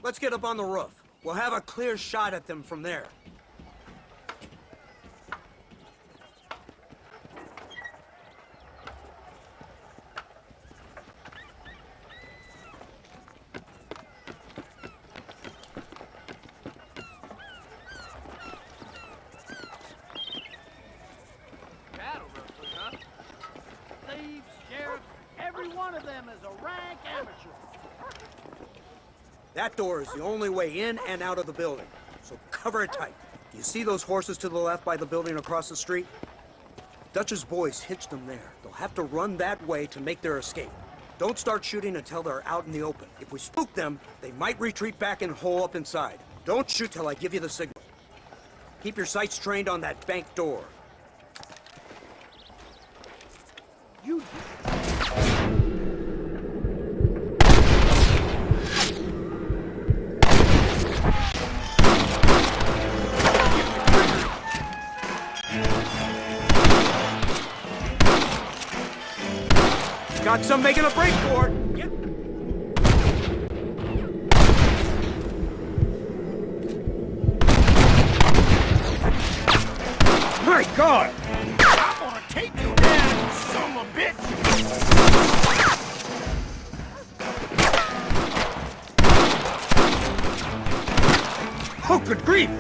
Let's get up on the roof. We'll have a clear shot at them from there. Cattle rustlers, huh? Thieves, sheriffs, every one of them is a rank amateur. That door is the only way in and out of the building, so cover it tight. Do you see those horses to the left by the building across the street? Dutch's boys hitched them there. They'll have to run that way to make their escape. Don't start shooting until they're out in the open. If we spook them, they might retreat back and hole up inside. Don't shoot till I give you the signal. Keep your sights trained on that bank door. You Got some making a break for it. Get... My God! I'm gonna take you down, you son of a bitch! Oh, good grief!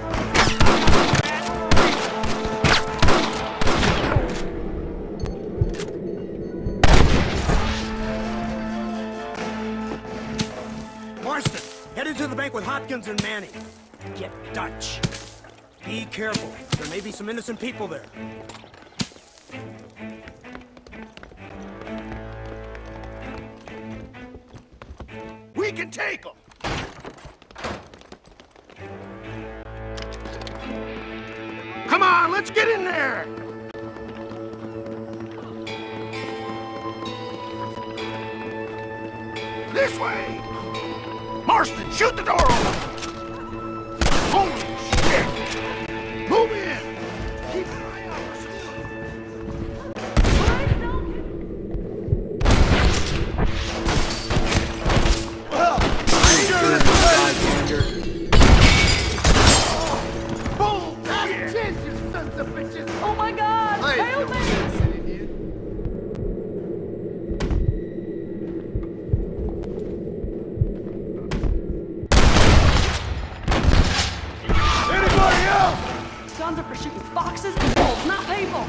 Marston, headed to the bank with Hopkins and Manning. Get Dutch. Be careful. There may be some innocent people there. We can take them! Come on, let's get in there! This way! Marston, shoot the door open! Holy shit! Move in! Keep an eye out for Boom! Last chance, you sons of bitches! Oh my God! Help me! Guns are for shooting foxes and wolves, not people.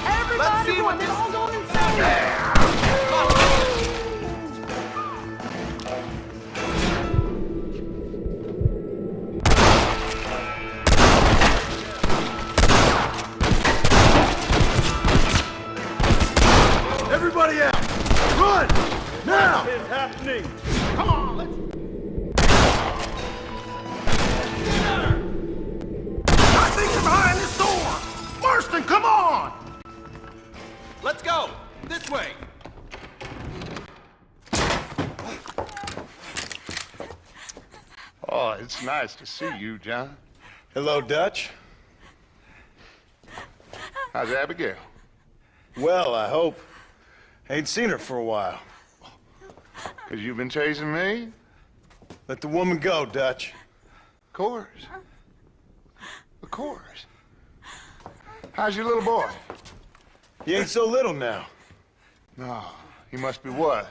Everybody run! They're all going insane. Everybody out! Run! Now! What's happening? Come on, let's... I think they're behind this door! Marston, come on! Let's go! This way! Oh, it's nice to see you, John. Hello, Dutch. How's Abigail? Well, I hope. Ain't seen her for a while. 'Cause you've been chasing me? Let the woman go, Dutch. Of course. Of course. How's your little boy? He ain't so little now. No, he must be what?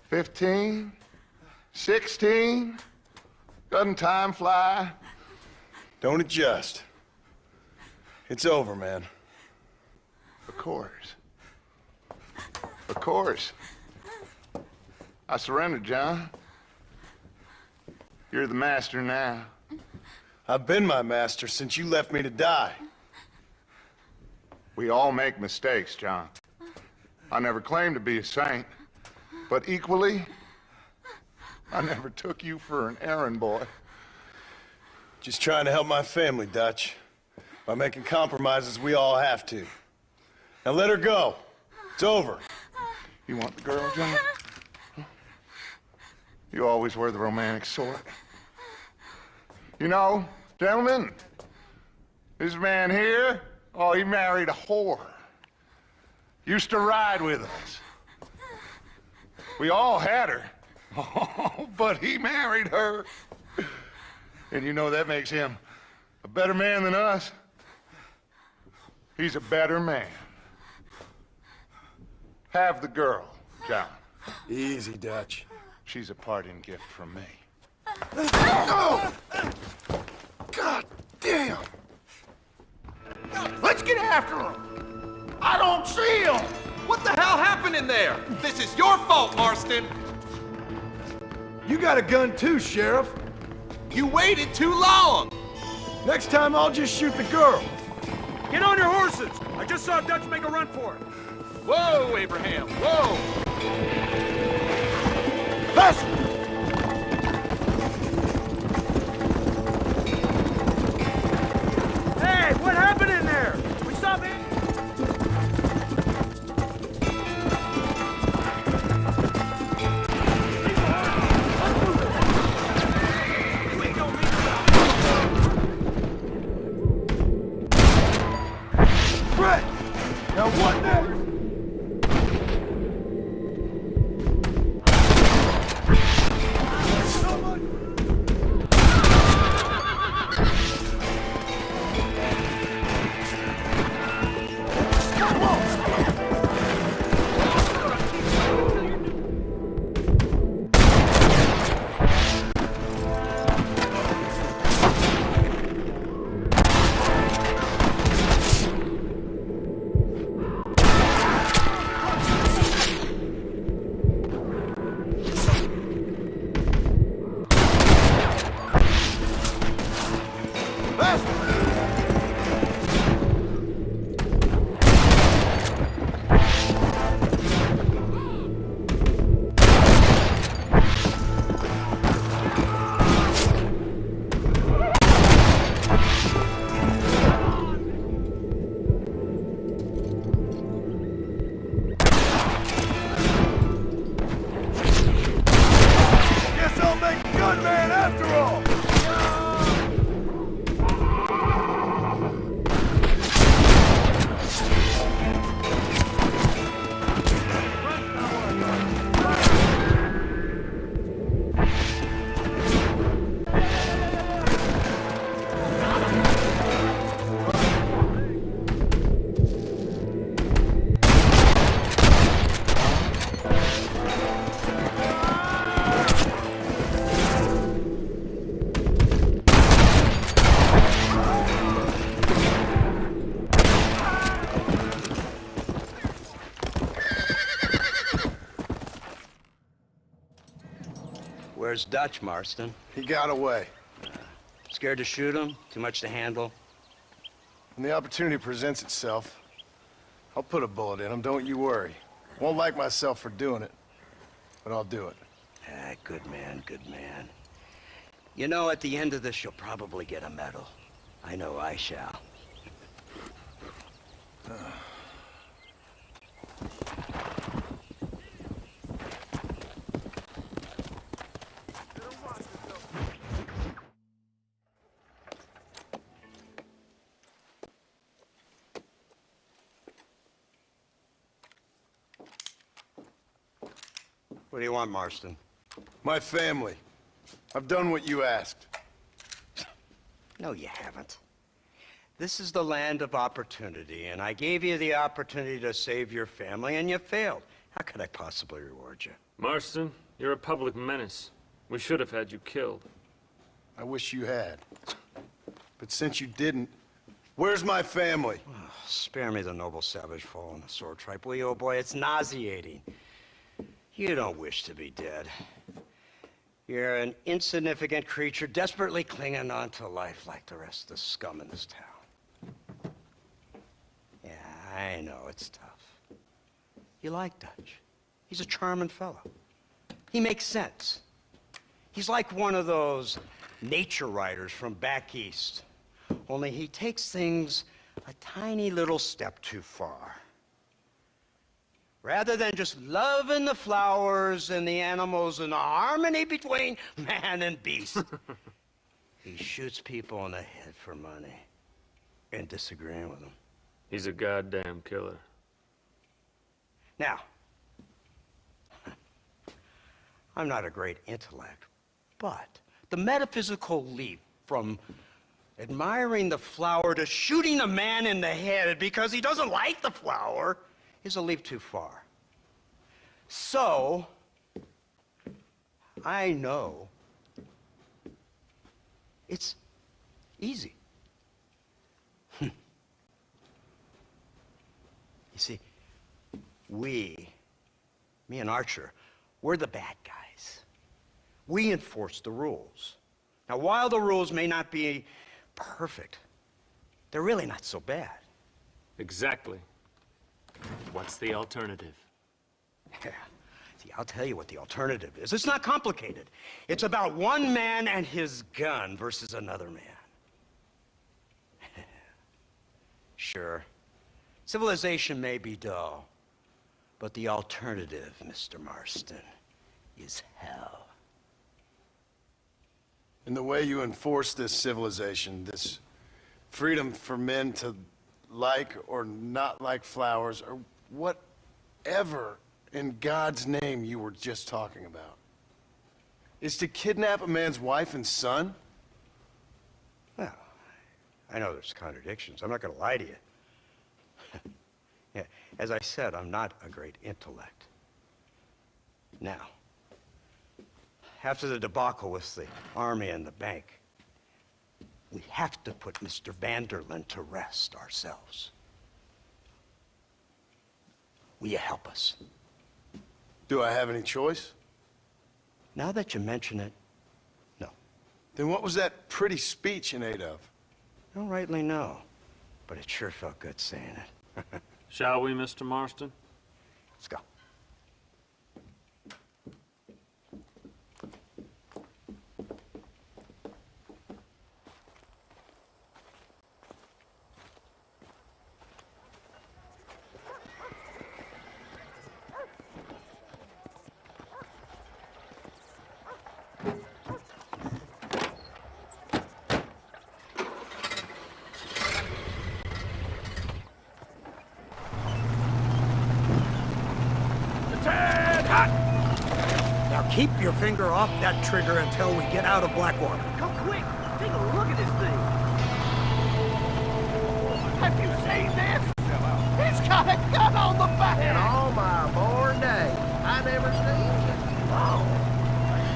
15? 16? Doesn't time fly? Don't adjust. It's over, man. Of course. Of course. I surrendered, John. You're the master now. I've been my master since you left me to die. We all make mistakes, John. I never claimed to be a saint, but equally, I never took you for an errand boy. Just trying to help my family, Dutch. By making compromises we all have to. Now let her go. It's over. You want the girl, John? Huh? You always were the romantic sort. You know, gentlemen, this man here, oh, he married a whore. Used to ride with us. We all had her, Oh, but he married her. And you know that makes him a better man than us. He's a better man. Have the girl, John. Easy, Dutch. She's a parting gift from me. No! God damn! Let's get after him! I don't see him! What the hell happened in there? This is your fault, Marston. You got a gun too, Sheriff. You waited too long. Next time I'll just shoot the girl. Get on your horses! I just saw Dutch make a run for it. Whoa, Abraham, whoa. Faster! Hey, what happened in there? We saw the... Brett! Now what next? Guess I'll make gunman after all. Where's Dutch, Marston? He got away. Scared to shoot him? Too much to handle? When the opportunity presents itself, I'll put a bullet in him, don't you worry. Won't like myself for doing it, but I'll do it. Ah, good man, good man. You know, at the end of this, you'll probably get a medal. I know I shall. What do you want, Marston? My family. I've done what you asked. No, you haven't. This is the land of opportunity, and I gave you the opportunity to save your family, and you failed. How could I possibly reward you? Marston, you're a public menace. We should have had you killed. I wish you had. But since you didn't, where's my family? Spare me the noble savage fall on the sword tripe, will you, old boy? It's nauseating. You don't wish to be dead. You're an insignificant creature desperately clinging on to life like the rest of the scum in this town. Yeah, I know, it's tough. You like Dutch. He's a charming fellow. He makes sense. He's like one of those nature writers from back east. Only he takes things a tiny little step too far. Rather than just loving the flowers and the animals and the harmony between man and beast, he shoots people in the head for money and disagreeing with them. He's a goddamn killer. I'm not a great intellect, but the metaphysical leap from admiring the flower to shooting a man in the head because he doesn't like the flower is a leap too far. So, I know it's easy. You see, me and Archer, we're the bad guys. We enforce the rules. Now, while the rules may not be perfect, they're really not so bad. Exactly. What's the alternative? Yeah. See, I'll tell you what the alternative is. It's not complicated. It's about one man and his gun versus another man. Sure, civilization may be dull, but the alternative, Mr. Marston, is hell. And the way you enforce this civilization, this freedom for men to like or not like flowers, or whatever in God's name you were just talking about, is to kidnap a man's wife and son? Well, I know there's contradictions. I'm not going to lie to you. Yeah, as I said, I'm not a great intellect. Now, after the debacle with the army and the bank, we have to put Mr. Vanderlyn to rest ourselves. Will you help us? Do I have any choice? Now that you mention it, no. Then what was that pretty speech in aid of? I don't rightly know, but it sure felt good saying it. Shall we, Mr. Marston? Let's go. Now keep your finger off that trigger until we get out of Blackwater. Come quick! Take a look at this thing! Have you seen this? He's got a gun on the back! In all my born days, I never seen it. Oh,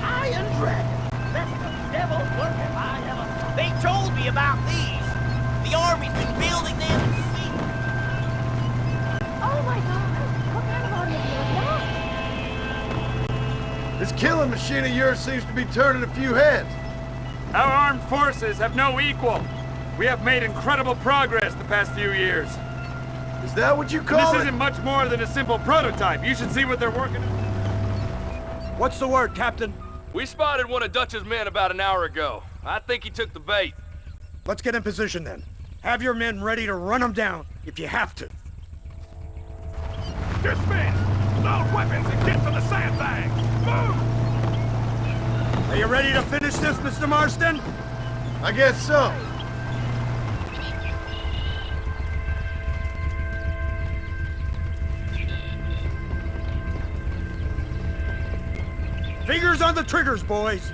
Iron Dragon! That's the devil's work if I ever saw. They told me about these. The Army's been building them in secret. Oh my God! What kind of army is that? This killing machine of yours seems to be turning a few heads. Our armed forces have no equal. We have made incredible progress the past few years. Is that what you call This it? isn't much more than a simple prototype. You should see what they're working on. What's the word, Captain? We spotted one of Dutch's men about an hour ago. I think he took the bait. Let's get in position then. Have your men ready to run them down if you have to. Dismiss! Load weapons and get to the sandbag! Move! Are you ready to finish this, Mr. Marston? I guess so. Fingers on the triggers, boys.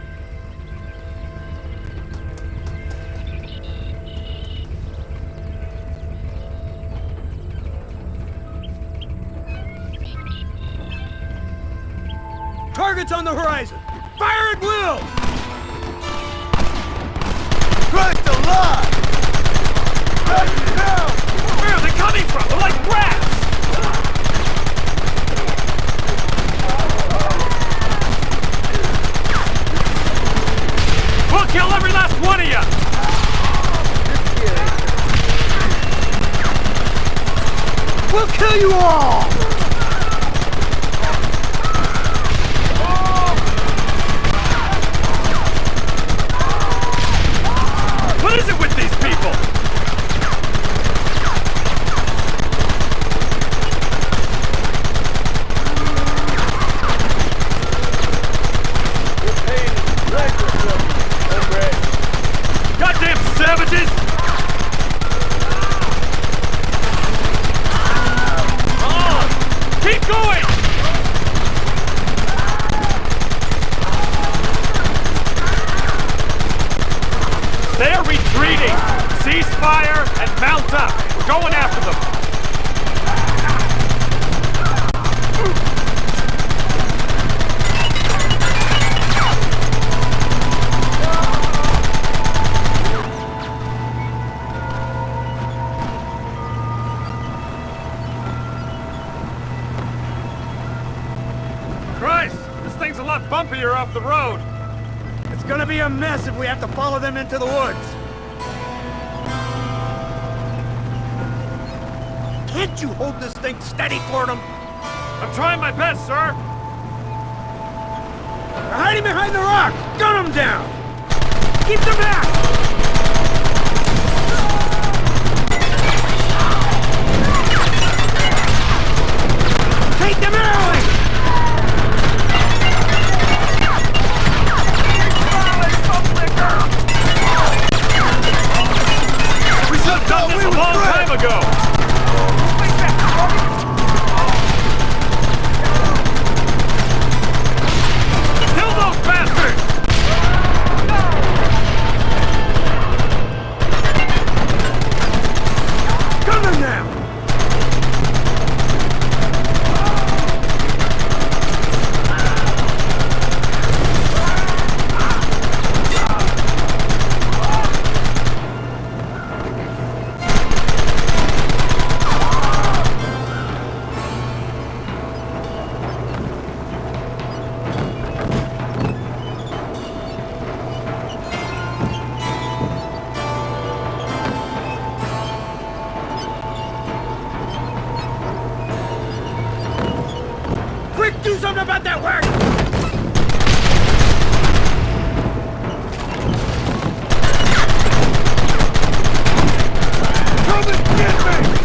Targets on the horizon. Fire at will! Christ alive! Back down! Where are they coming from? They're like rats! We'll kill every last one of you! We'll kill you all! What is it with these people? Goddamn savages! On! going after them! Christ! This thing's a lot bumpier off the road! It's gonna be a mess if we have to follow them into the woods. Can't you hold this thing steady for them? I'm trying my best, sir! They're hiding behind the rocks! Gun them down! Keep them back! Take them early! We should have done this a long time ago! Kill those bastards! Gun them down! Quick, do something about that wagon! Come and get me!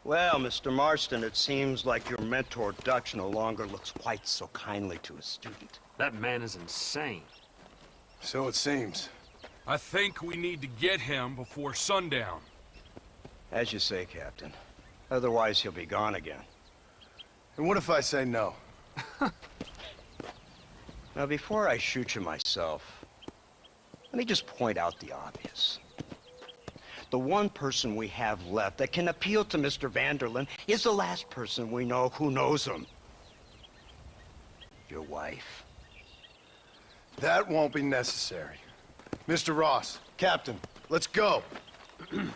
Well, Mr. Marston, it seems like your mentor Dutch no longer looks quite so kindly to his student. That man is insane. So it seems. I think we need to get him before sundown. As you say, Captain. Otherwise, he'll be gone again. And what if I say no? Now, before I shoot you myself, let me just point out the obvious. The one person we have left that can appeal to Mr. Vanderlyn is the last person we know who knows him. Your wife. That won't be necessary. Mr. Ross, Captain, let's go. Mount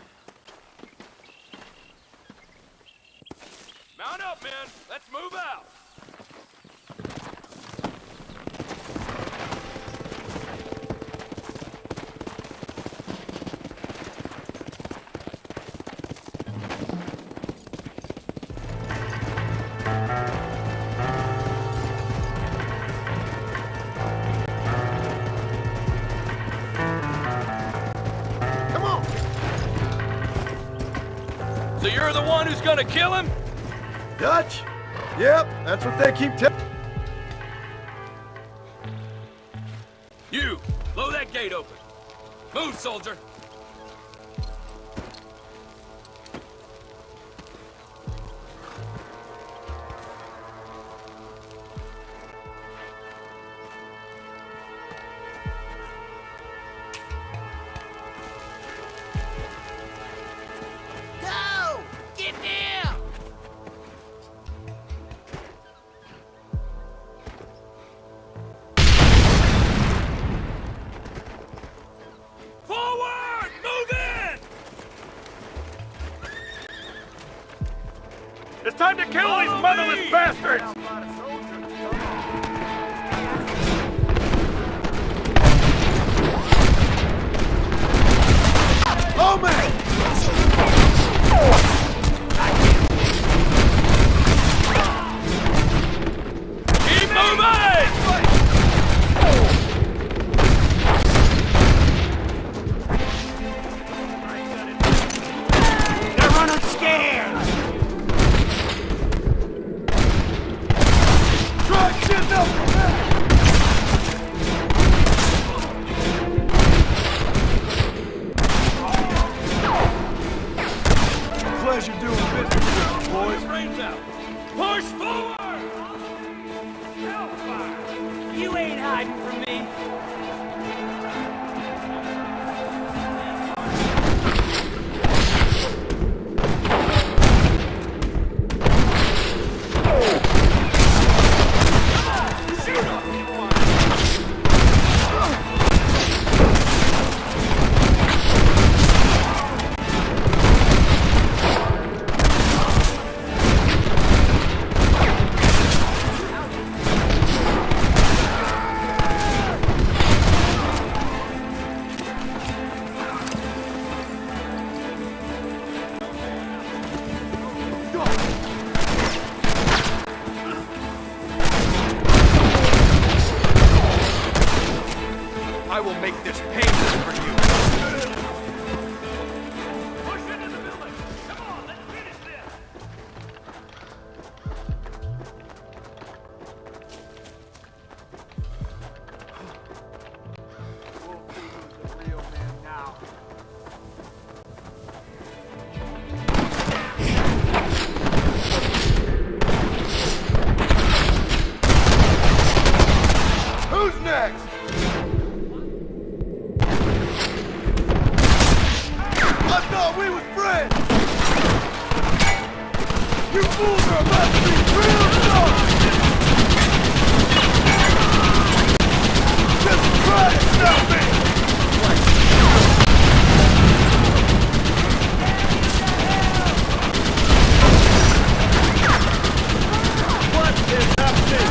up, men. Let's move out. So you're the one who's gonna kill him? Dutch? Yep, that's what they keep telling. You, blow that gate open. Move, soldier. Go! Get down! Forward! Move in! It's time to kill these motherless bastards! Oh, man! They're running scared! Try shit up from that! Pleasure doing business with you, boys. Brains out. Push forward! Hellfire! You ain't hiding from me. I will make this painless for you. Push into the building. Come on, let's finish this. We'll see who's the real man now. Who's next? I thought we was friends! You fools are about to be real sorry! Just try to stop me! What is happening?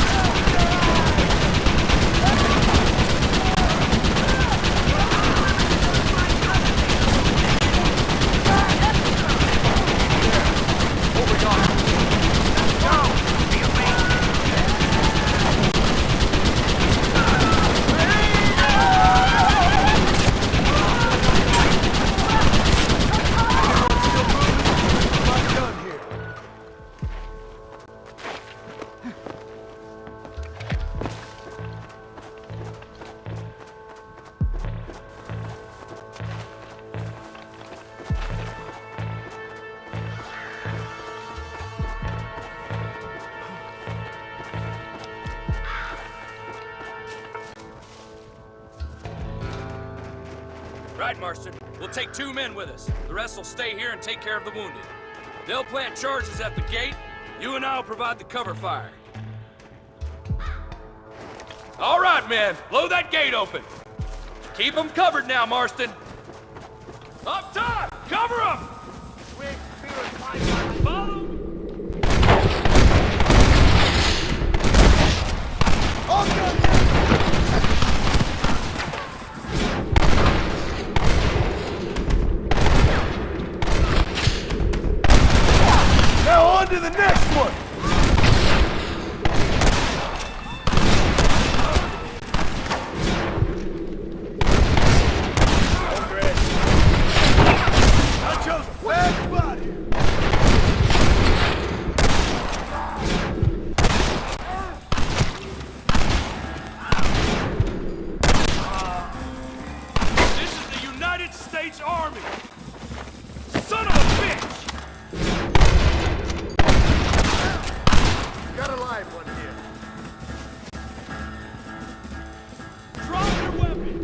Right, Marston. We'll take 2 men with us. The rest will stay here and take care of the wounded. They'll plant charges at the gate. You and I'll provide the cover fire. All right, men. Blow that gate open. Keep them covered now, Marston. Up top! Cover them! Follow! Now on to the next one! I chose a bad spot here! This is the United States Army! Son of a bitch! Got a live one here. Drop your weapon!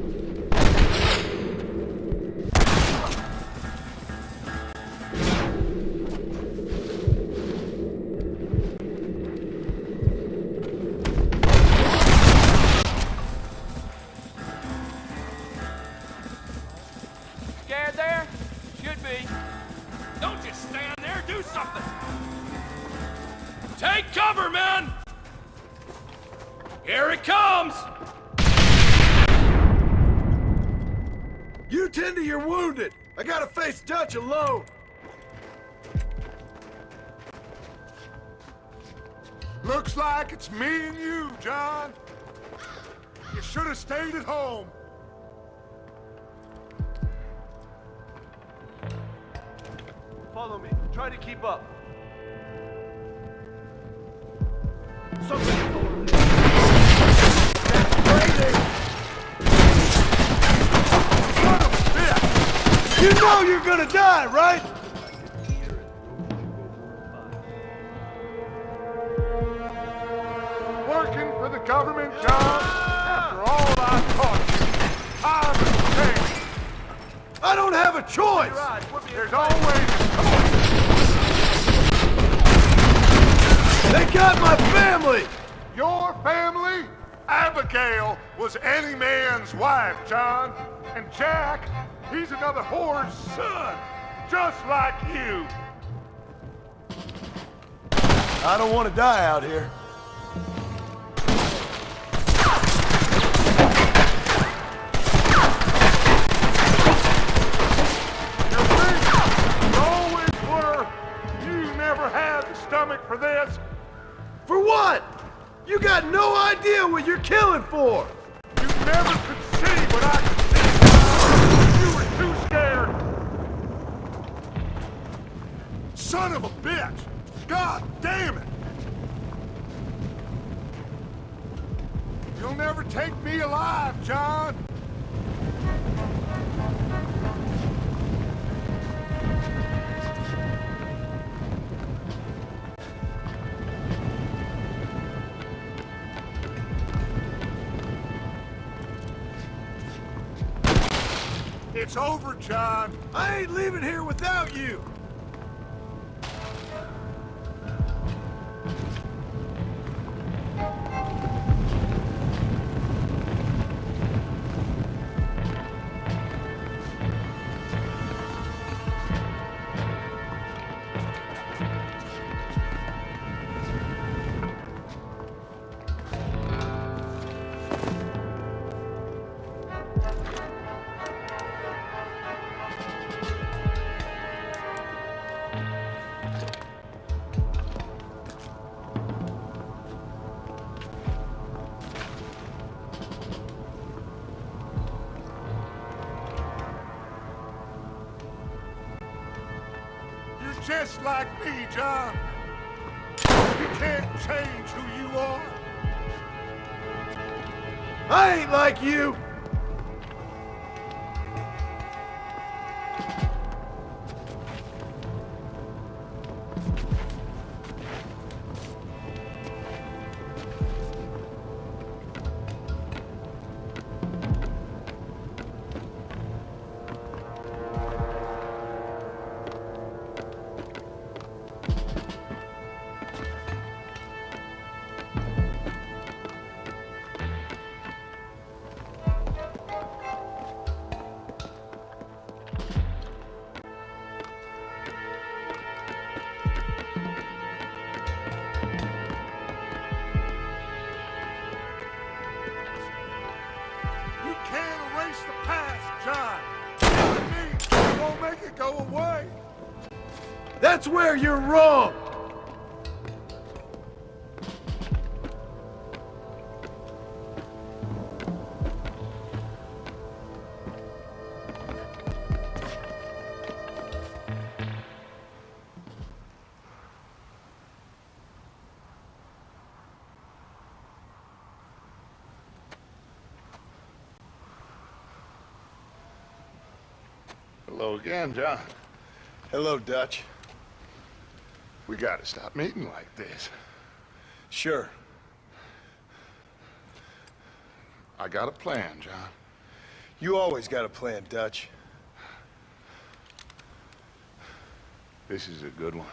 Scared there? Should be. Don't just stand there, do something! Take cover, men! Here it comes! You tend to your wounded. I gotta face Dutch alone. Looks like it's me and you, John. You should have stayed at home. Follow me. Try to keep up. Something's going on. That's crazy! Son of a bitch! You know you're gonna die, right? Working for the government, John? After all I taught you, time has changed. I don't have a choice! There's always a choice. They got my family! Your family? Abigail was any man's wife, John. And Jack, he's another whore's son, just like you. I don't want to die out here. You always were. You never had the stomach for this. For what? You got no idea what you're killing for! You never could see what I could see. You were too scared. Son of a bitch! God damn it! You'll never take me alive, John. It's over, John. I ain't leaving here without you. Just like me, John. You can't change who you are. I ain't like you. Go away! That's where you're wrong! Hello again, John. Hello, Dutch. We gotta stop meeting like this. Sure. I got a plan, John. You always got a plan, Dutch. This is a good one.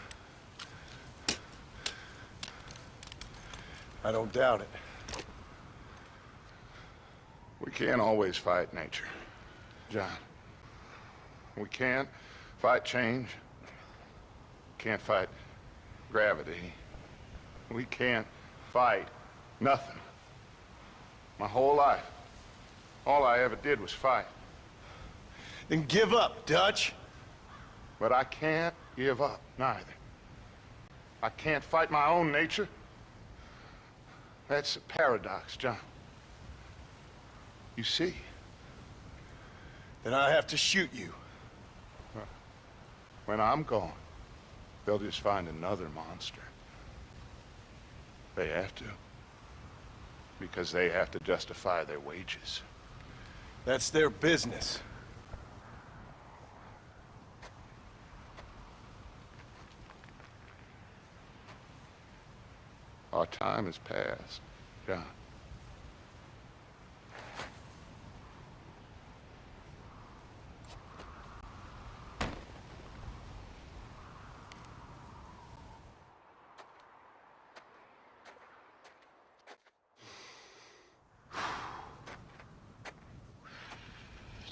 I don't doubt it. We can't always fight nature, John. We can't fight change. Can't fight gravity. We can't fight nothing. My whole life, all I ever did was fight. Then give up, Dutch. But I can't give up, neither. I can't fight my own nature. That's a paradox, John. You see? Then I have to shoot you. When I'm gone, they'll just find another monster. They have to. Because they have to justify their wages. That's their business. Our time has passed, John.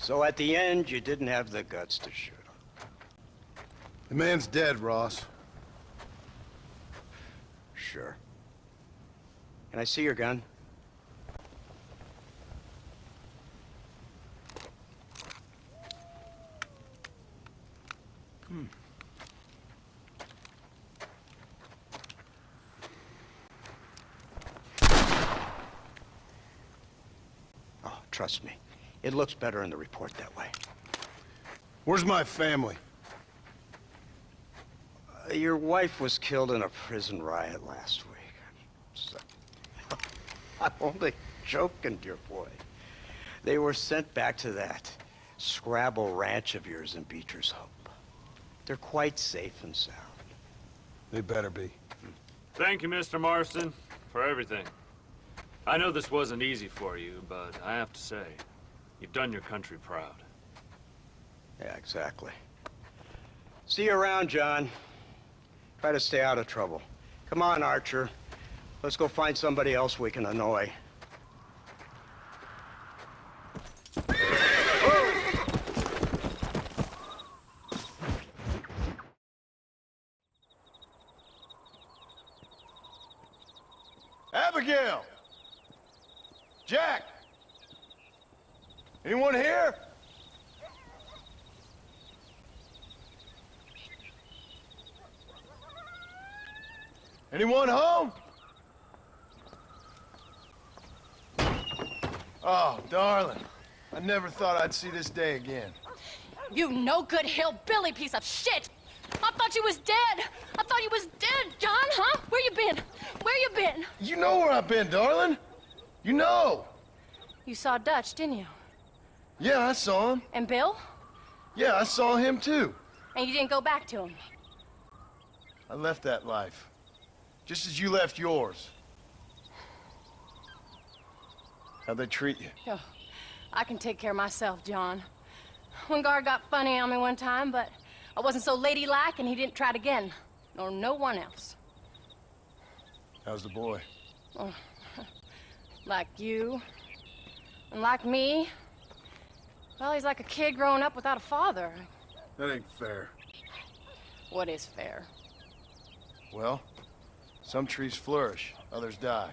So at the end, you didn't have the guts to shoot him. The man's dead, Ross. Sure. Can I see your gun? Oh, trust me. It looks better in the report that way. Where's my family? Your wife was killed in a prison riot last week. So, I'm only joking, dear boy. They were sent back to that Scrabble ranch of yours in Beecher's Hope. They're quite safe and sound. They better be. Thank you, Mr. Marston, for everything. I know this wasn't easy for you, but I have to say, you've done your country proud. Yeah, exactly. See you around, John. Try to stay out of trouble. Come on, Archer. Let's go find somebody else we can annoy. Abigail! Jack! Anyone here? Anyone home? Oh, darling. I never thought I'd see this day again. You no good hillbilly piece of shit! I thought you was dead! I thought you was dead, John, huh? Where you been? Where you been? You know where I've been, darling. You know. You saw Dutch, didn't you? Yeah, I saw him. And Bill? Yeah, I saw him too. And you didn't go back to him? I left that life. Just as you left yours. How'd they treat you? Oh, I can take care of myself, John. One guard got funny on me one time, but I wasn't so ladylike and he didn't try it again. Nor no one else. How's the boy? Oh, like you. And like me. Well, he's like a kid growing up without a father. That ain't fair. What is fair? Well, some trees flourish, others die.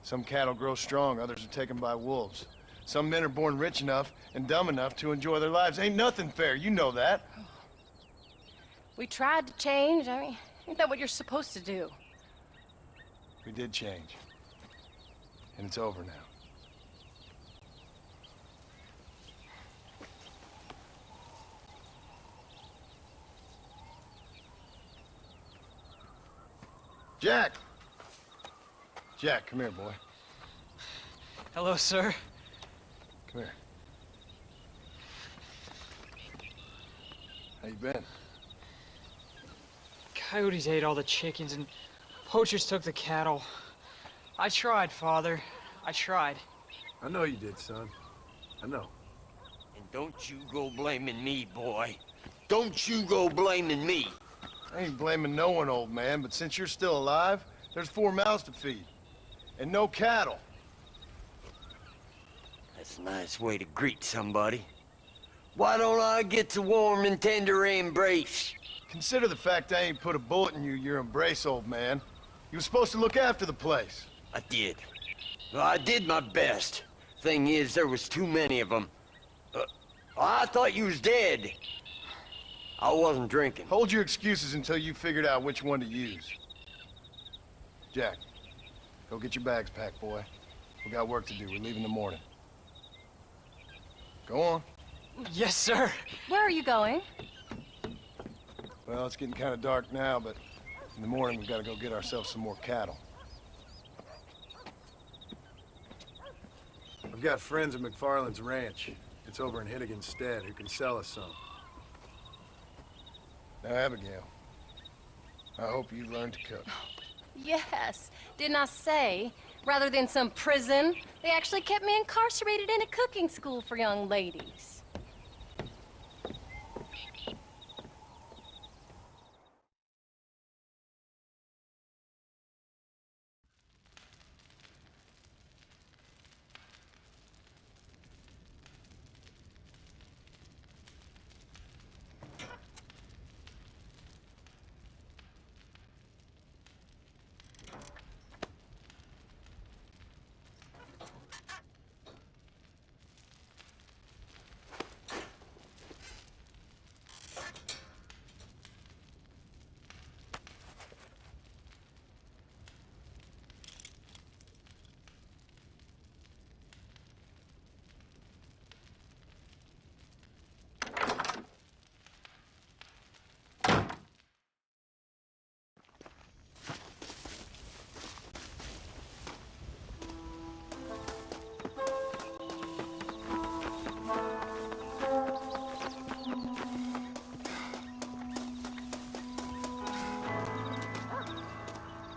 Some cattle grow strong, others are taken by wolves. Some men are born rich enough and dumb enough to enjoy their lives. Ain't nothing fair, you know that. We tried to change. I mean, ain't that what you're supposed to do? We did change. And it's over now. Jack! Jack, come here, boy. Hello, sir. Come here. How you been? Coyotes ate all the chickens and poachers took the cattle. I tried, Father. I tried. I know you did, son. I know. And don't you go blaming me, boy. Don't you go blaming me. I ain't blaming no one, old man, but since you're still alive, there's 4 mouths to feed. And no cattle. That's a nice way to greet somebody. Why don't I get a warm and tender embrace? Consider the fact I ain't put a bullet in your embrace, old man. You were supposed to look after the place. I did. Well, I did my best. Thing is, there was too many of them. I thought you was dead. I wasn't drinking. Hold your excuses until you figured out which one to use. Jack, go get your bags packed, boy. We got work to do. We're leaving in the morning. Go on. Yes, sir. Where are you going? Well, it's getting kind of dark now, but in the morning we've got to go get ourselves some more cattle. I've got friends at McFarland's ranch. It's over in Hittigan's Stead who can sell us some. Now, Abigail, I hope you learn to cook. Yes. Didn't I say, rather than some prison, they actually kept me incarcerated in a cooking school for young ladies.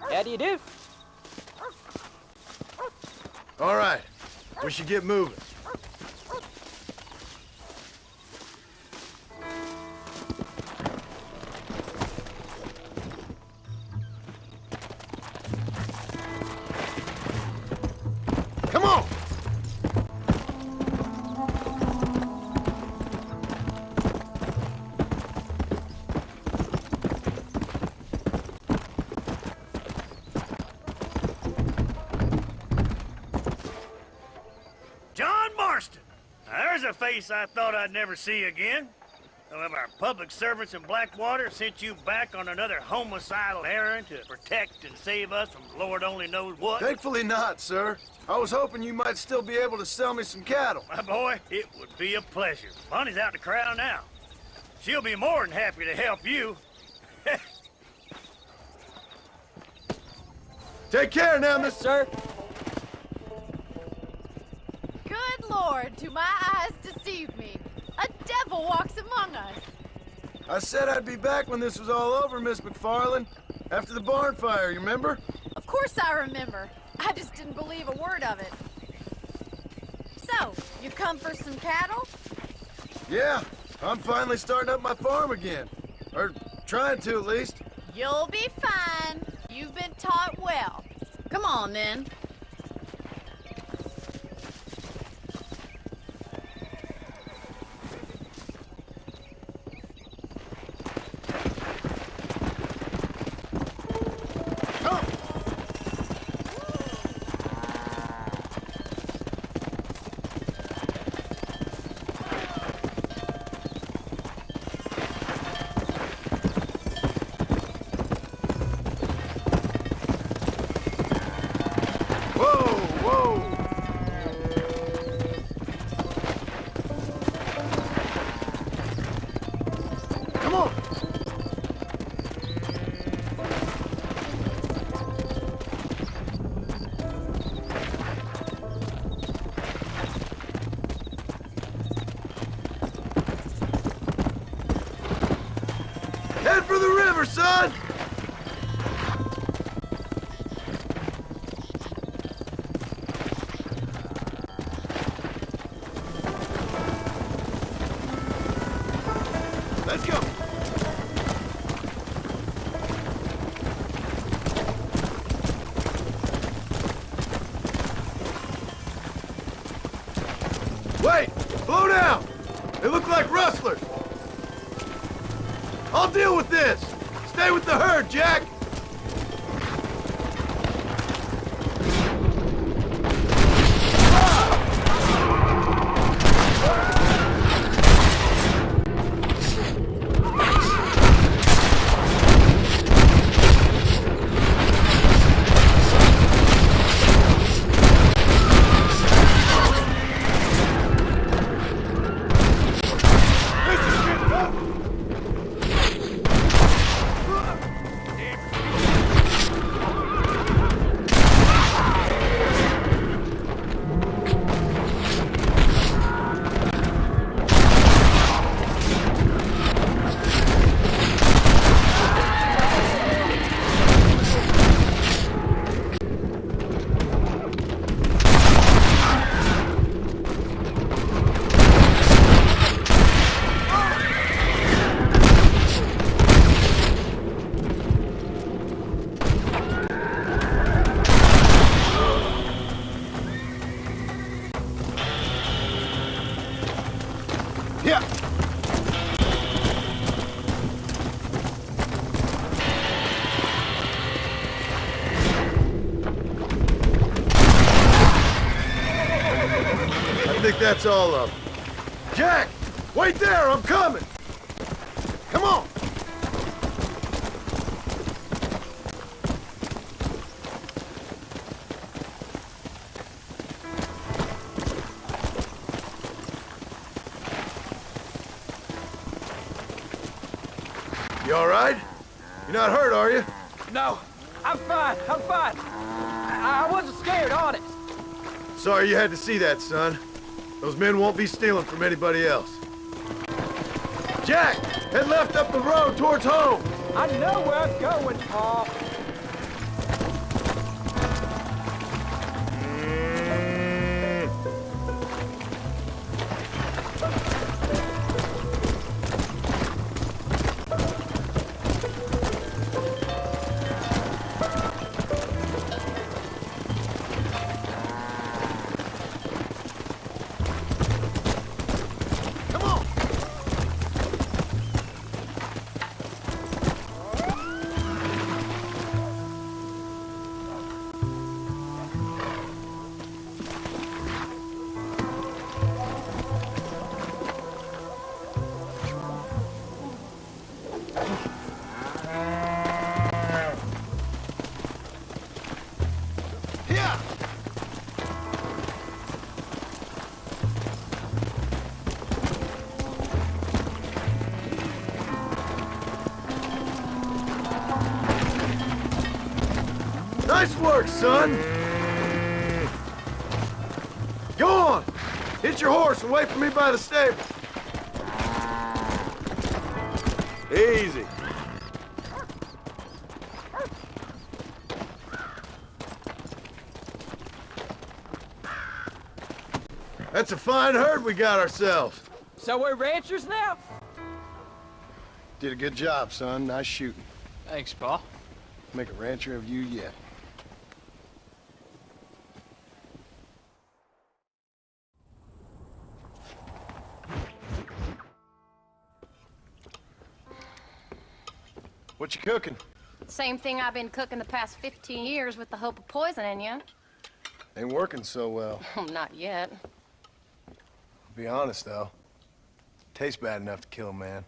How do you do? All right, we should get moving. Come on! John Marston. Now, there's a face I thought I'd never see again. Some of our public servants in Blackwater sent you back on another homicidal errand to protect and save us from Lord only knows what. Thankfully not, sir. I was hoping you might still be able to sell me some cattle. My boy, it would be a pleasure. Bonnie's out in the crowd now. She'll be more than happy to help you. Take care now, Miss Sir. Good Lord, do my eyes deceive me? A devil walks among us. I said I'd be back when this was all over, Miss McFarland. After the barn fire, you remember? Of course I remember. I just didn't believe a word of it. So, you've come for some cattle? Yeah, I'm finally starting up my farm again. Or trying to, at least. You'll be fine. You've been taught well. Come on, then. Head for the river, son! Let's go! Wait! Slow down! They look like rustlers! I'll deal with this! Stay with the herd, Jack! Yeah. I think that's all of them. Jack! Wait there! I'm coming! Come on! You all right? You're not hurt, are you? No, I'm fine. I'm fine. I wasn't scared, honest. Sorry you had to see that, son. Those men won't be stealing from anybody else. Jack! Head left up the road towards home! I know where I'm going, Paul. Nice work, son! Go on! Hit your horse and wait for me by the stable. Easy. That's a fine herd we got ourselves. So we're ranchers now? Did a good job, son. Nice shooting. Thanks, Pa. Make a rancher of you yet. What you cooking? Same thing I've been cooking the past 15 years with the hope of poisoning you. Ain't working so well. Not yet. Be honest, though. Tastes bad enough to kill a man.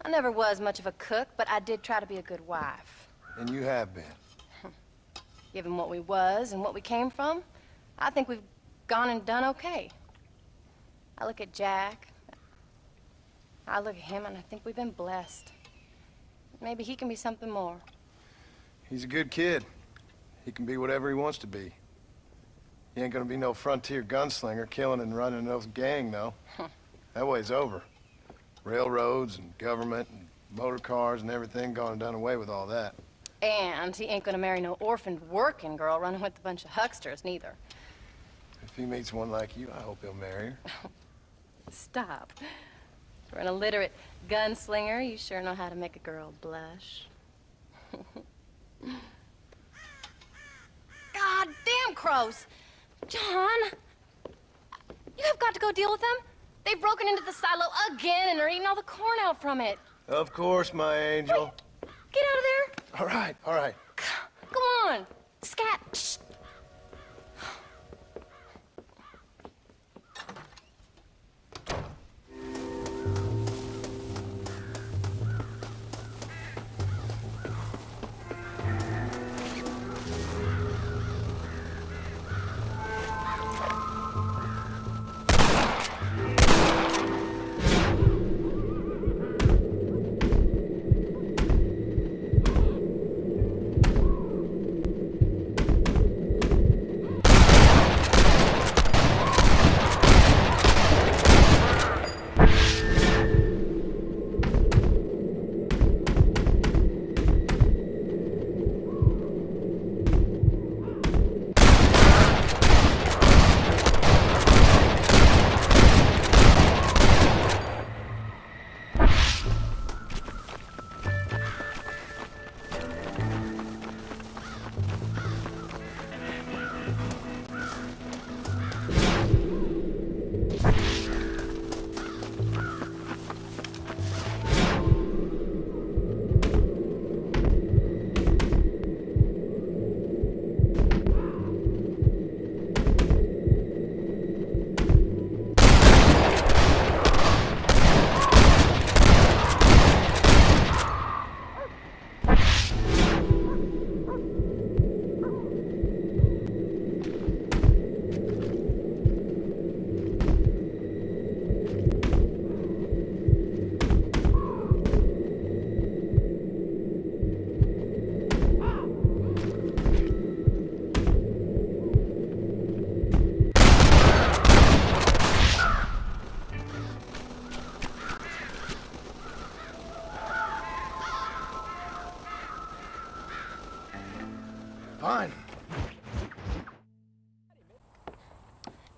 I never was much of a cook, but I did try to be a good wife. And you have been. Given what we was and what we came from, I think we've gone and done okay. I look at Jack. I look at him, and I think we've been blessed. Maybe he can be something more. He's a good kid. He can be whatever he wants to be. He ain't gonna be no frontier gunslinger killing and running no gang, though. That way's over. Railroads and government and motor cars and everything gone and done away with all that. And he ain't gonna marry no orphaned working girl running with a bunch of hucksters, neither. If he meets one like you, I hope he'll marry her. Stop. For an illiterate gunslinger, you sure know how to make a girl blush. God damn crows! John! You have got to go deal with them. They've broken into the silo again and are eating all the corn out from it. Of course, my angel. Wait, get out of there. All right, all right. Go on. Scat. Shh.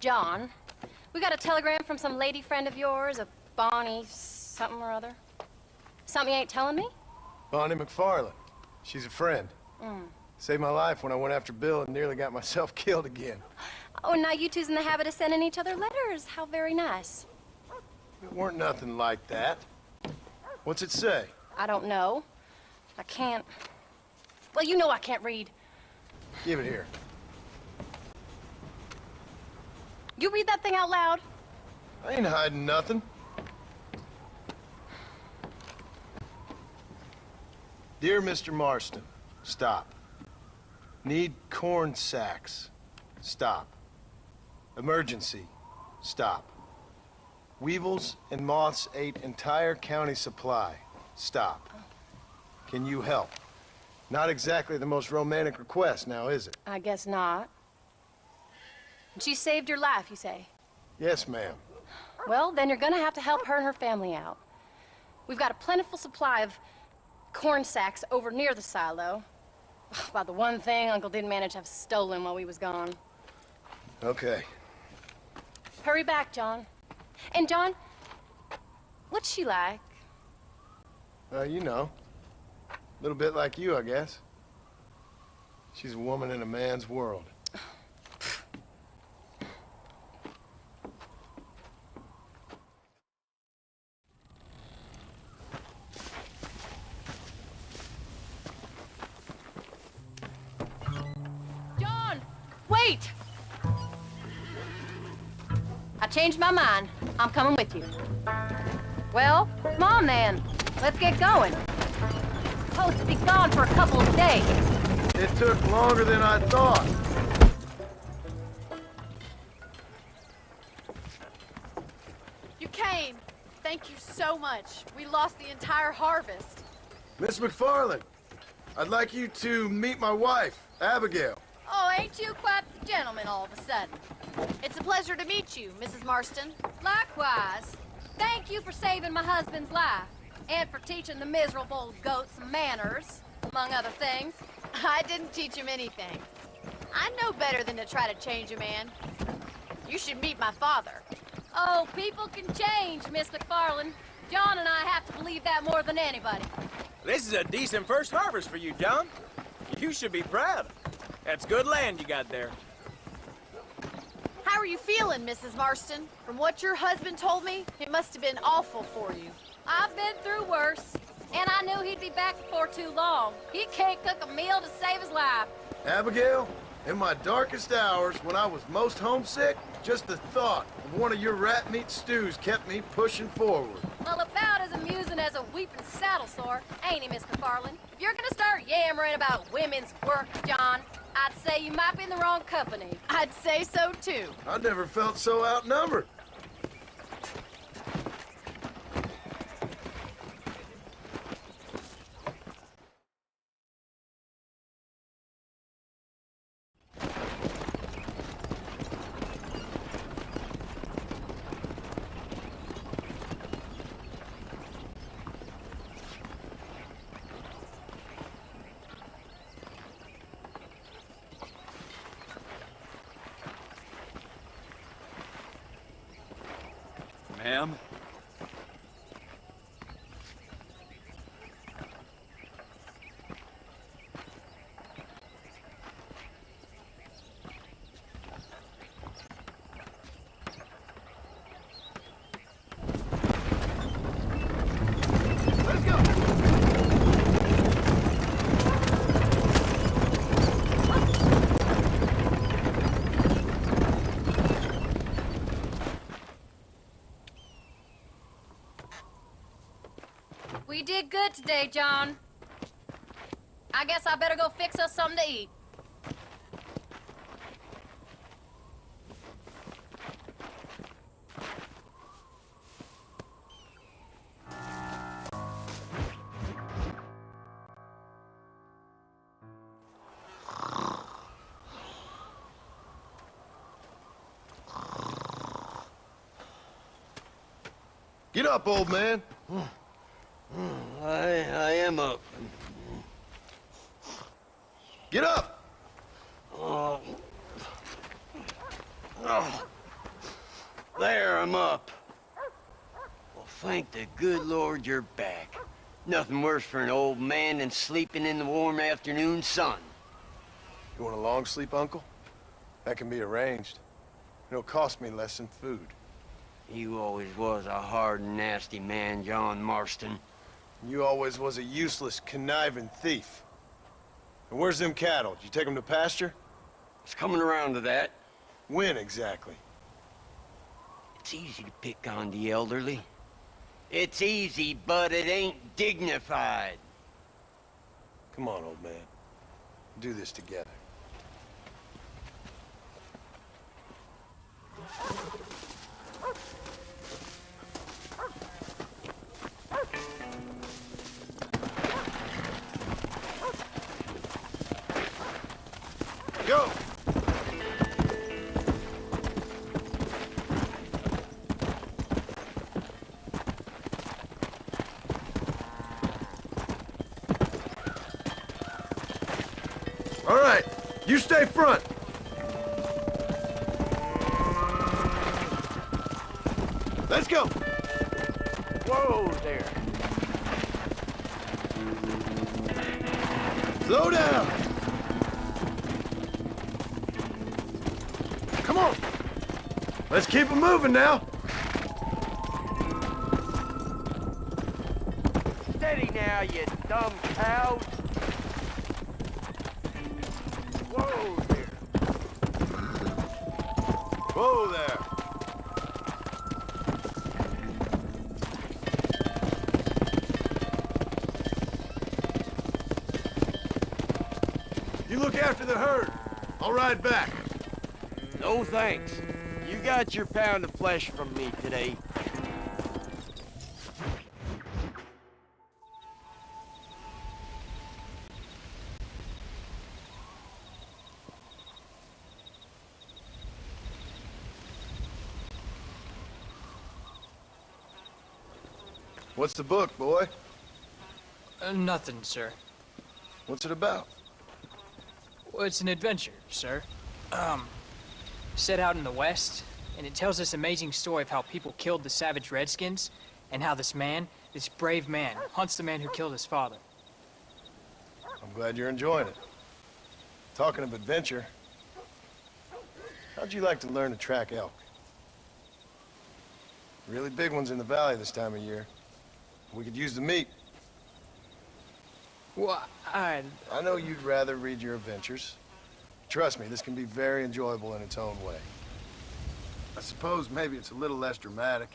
John, we got a telegram from some lady friend of yours, a Bonnie something or other. Something you ain't telling me? Bonnie McFarland. She's a friend. Saved my life when I went after Bill and nearly got myself killed again. Oh, and now you two's in the habit of sending each other letters. How very nice. It weren't nothing like that. What's it say? I don't know. I can't... Well, you know I can't read. Give it here. You read that thing out loud? I ain't hiding nothing. Dear Mr. Marston, stop. Need corn sacks. Stop. Emergency. Stop. Weevils and moths ate entire county supply. Stop. Can you help? Not exactly the most romantic request now, is it? I guess not. She saved your life, you say? Yes, ma'am. Well, then you're gonna have to help her and her family out. We've got a plentiful supply of corn sacks over near the silo. About the one thing Uncle didn't manage to have stolen while we was gone. Okay. Hurry back, John. And John, what's she like? You know. A little bit like you, I guess. She's a woman in a man's world. John, wait! I changed my mind. I'm coming with you. Well, come on then. Let's get going. Supposed to be gone for a couple of days. It took longer than I thought. You came. Thank you so much. We lost the entire harvest. Miss McFarland, I'd like you to meet my wife, Abigail. Oh, ain't you quite the gentleman all of a sudden? It's a pleasure to meet you, Mrs. Marston. Likewise. Thank you for saving my husband's life. And for teaching the miserable goats manners, among other things. I didn't teach him anything. I know better than to try to change a man. You should meet my father. Oh, people can change, Miss McFarland. John and I have to believe that more than anybody. This is a decent first harvest for you, John. You should be proud. That's good land you got there. How are you feeling, Mrs. Marston? From what your husband told me, it must have been awful for you. I've been through worse, and I knew he'd be back before too long. He can't cook a meal to save his life. Abigail, in my darkest hours, when I was most homesick, just the thought of one of your rat meat stews kept me pushing forward. Well, about as amusing as a weeping saddle sore, ain't he, Miss McFarland? If you're gonna start yammering about women's work, John, I'd say you might be in the wrong company. I'd say so, too. I never felt so outnumbered. Ma'am? Let's go! We did good today, John. I guess I better go fix us something to eat. Get up, old man. I am up. Get up! Oh. There, I'm up. Well, thank the good Lord you're back. Nothing worse for an old man than sleeping in the warm afternoon sun. You want a long sleep, Uncle? That can be arranged. It'll cost me less than food. You always was a hard and nasty man, John Marston. You always was a useless, conniving thief. And where's them cattle? Did you take them to pasture? It's coming around to that. When exactly? It's easy to pick on the elderly. It's easy, but it ain't dignified. Come on, old man. Do this together. Go! All right, you stay front. Let's go. Whoa there. Slow down. Come on. Let's keep it moving now. Steady now, you dumb cows. Whoa there. Whoa there. You look after the herd. I'll ride back. No thanks. You got your pound of flesh from me today. What's the book, boy? Nothing, sir. What's it about? Well, it's an adventure, sir. Set out in the West, and it tells this amazing story of how people killed the savage Redskins, and how this man, this brave man, hunts the man who killed his father. I'm glad you're enjoying it. Talking of adventure, how'd you like to learn to track elk? Really big ones in the valley this time of year. We could use the meat. Well, I know you'd rather read your adventures. Trust me, this can be very enjoyable in its own way. I suppose maybe it's a little less dramatic.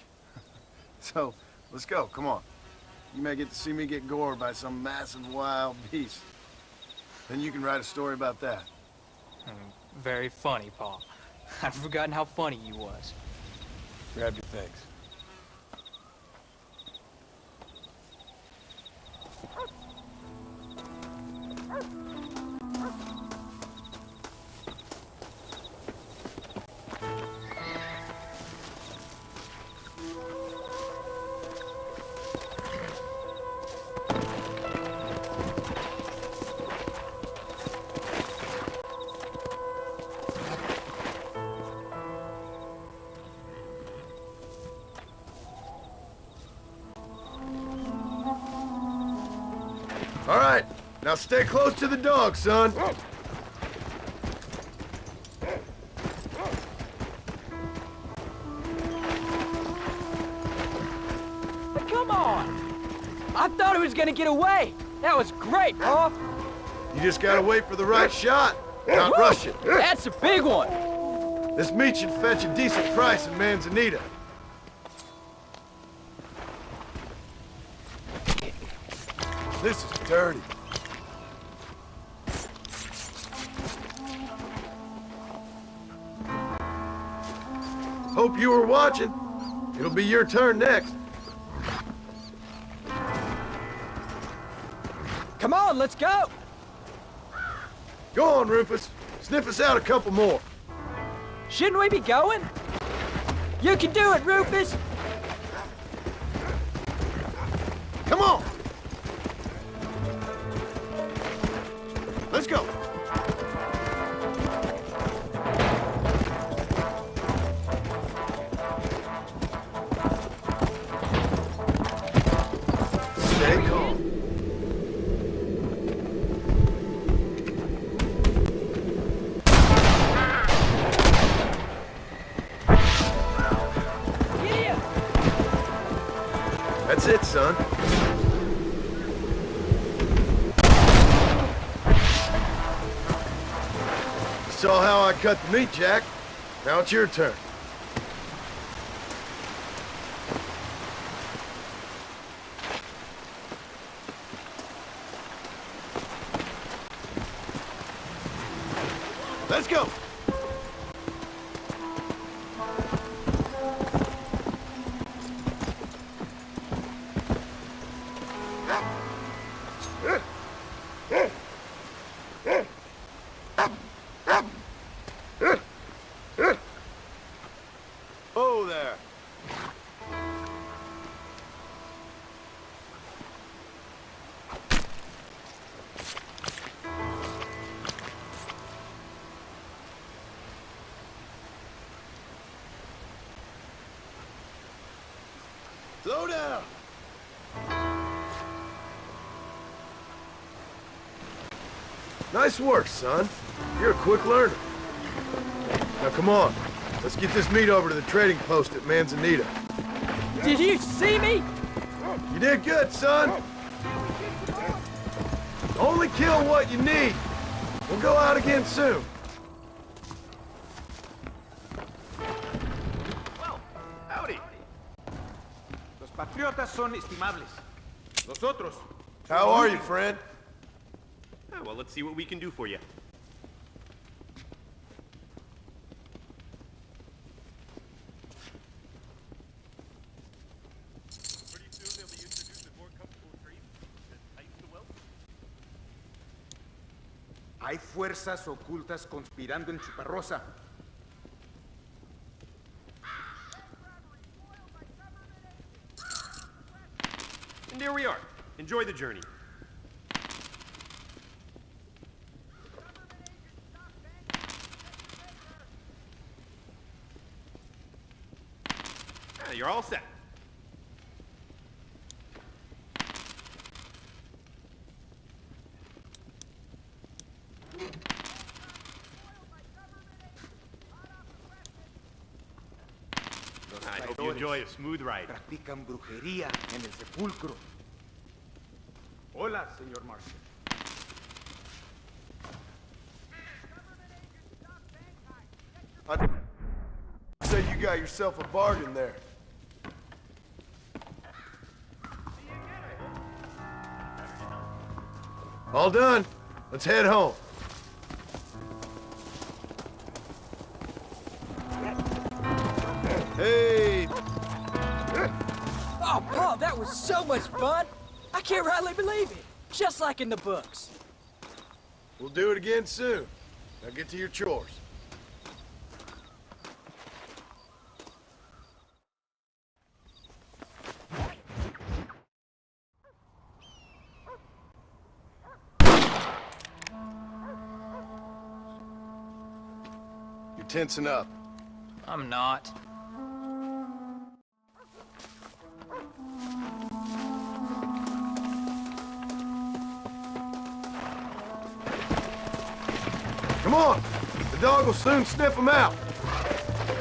So, let's go, come on. You may get to see me get gored by some massive wild beast. Then you can write a story about that. Very funny, Paul. I've forgotten how funny you was. Grab your things. All right, now stay close to the dog, son. Come on! I thought he was gonna get away. That was great, Paul. You just gotta wait for the right shot, not rush it. That's a big one. This meat should fetch a decent price in Manzanita. This is dirty. Hope you were watching. It'll be your turn next. Come on, let's go. Go on, Rufus. Sniff us out a couple more. Shouldn't we be going? You can do it, Rufus. Come on. Let's go. it, son. You saw how I cut the meat, Jack. Now it's your turn. Let's go! Oh, there. Slow down. Nice work, son. You're a quick learner. Now come on. Let's get this meat over to the trading post at Manzanita. Did you see me? You did good, son. Only kill what you need. We'll go out again soon. Well, howdy. Los patriotas son estimables. Los otros. How are you, friend? Well, let's see what we can do for you. Pretty soon they'll be introduced to more comfortable trades that tighten the wealth. Hay fuerzas ocultas conspirando en Chuparrosa. And here we are. Enjoy the journey. You're all set. I hope you enjoy a smooth ride. Practican brujería en el sepulcro. Hola, señor Marston. I'd say you got yourself a bargain there. All done. Let's head home. Hey! Oh, Paul, that was so much fun! I can't rightly believe it. Just like in the books. We'll do it again soon. Now get to your chores. You're tensing up. I'm not. Come on! The dog will soon sniff them out.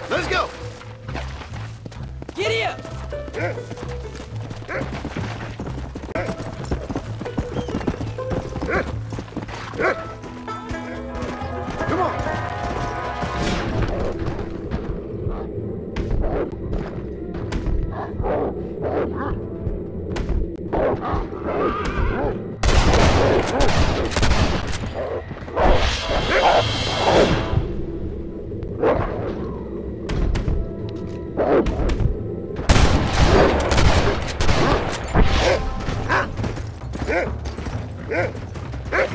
Let's go! Giddy up! Come on!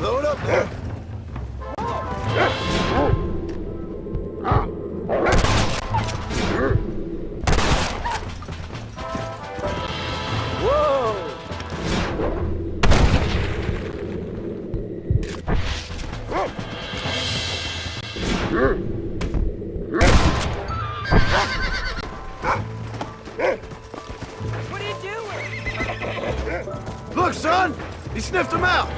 Load up there. What are you doing? Look, son! He sniffed them out!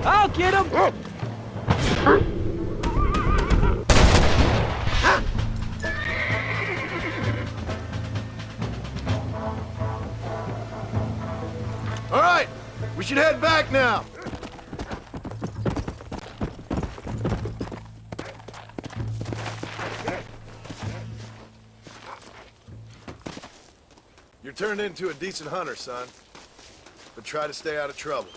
I'll get him! All right, we should head back now. You're turned into a decent hunter, son. But try to stay out of trouble.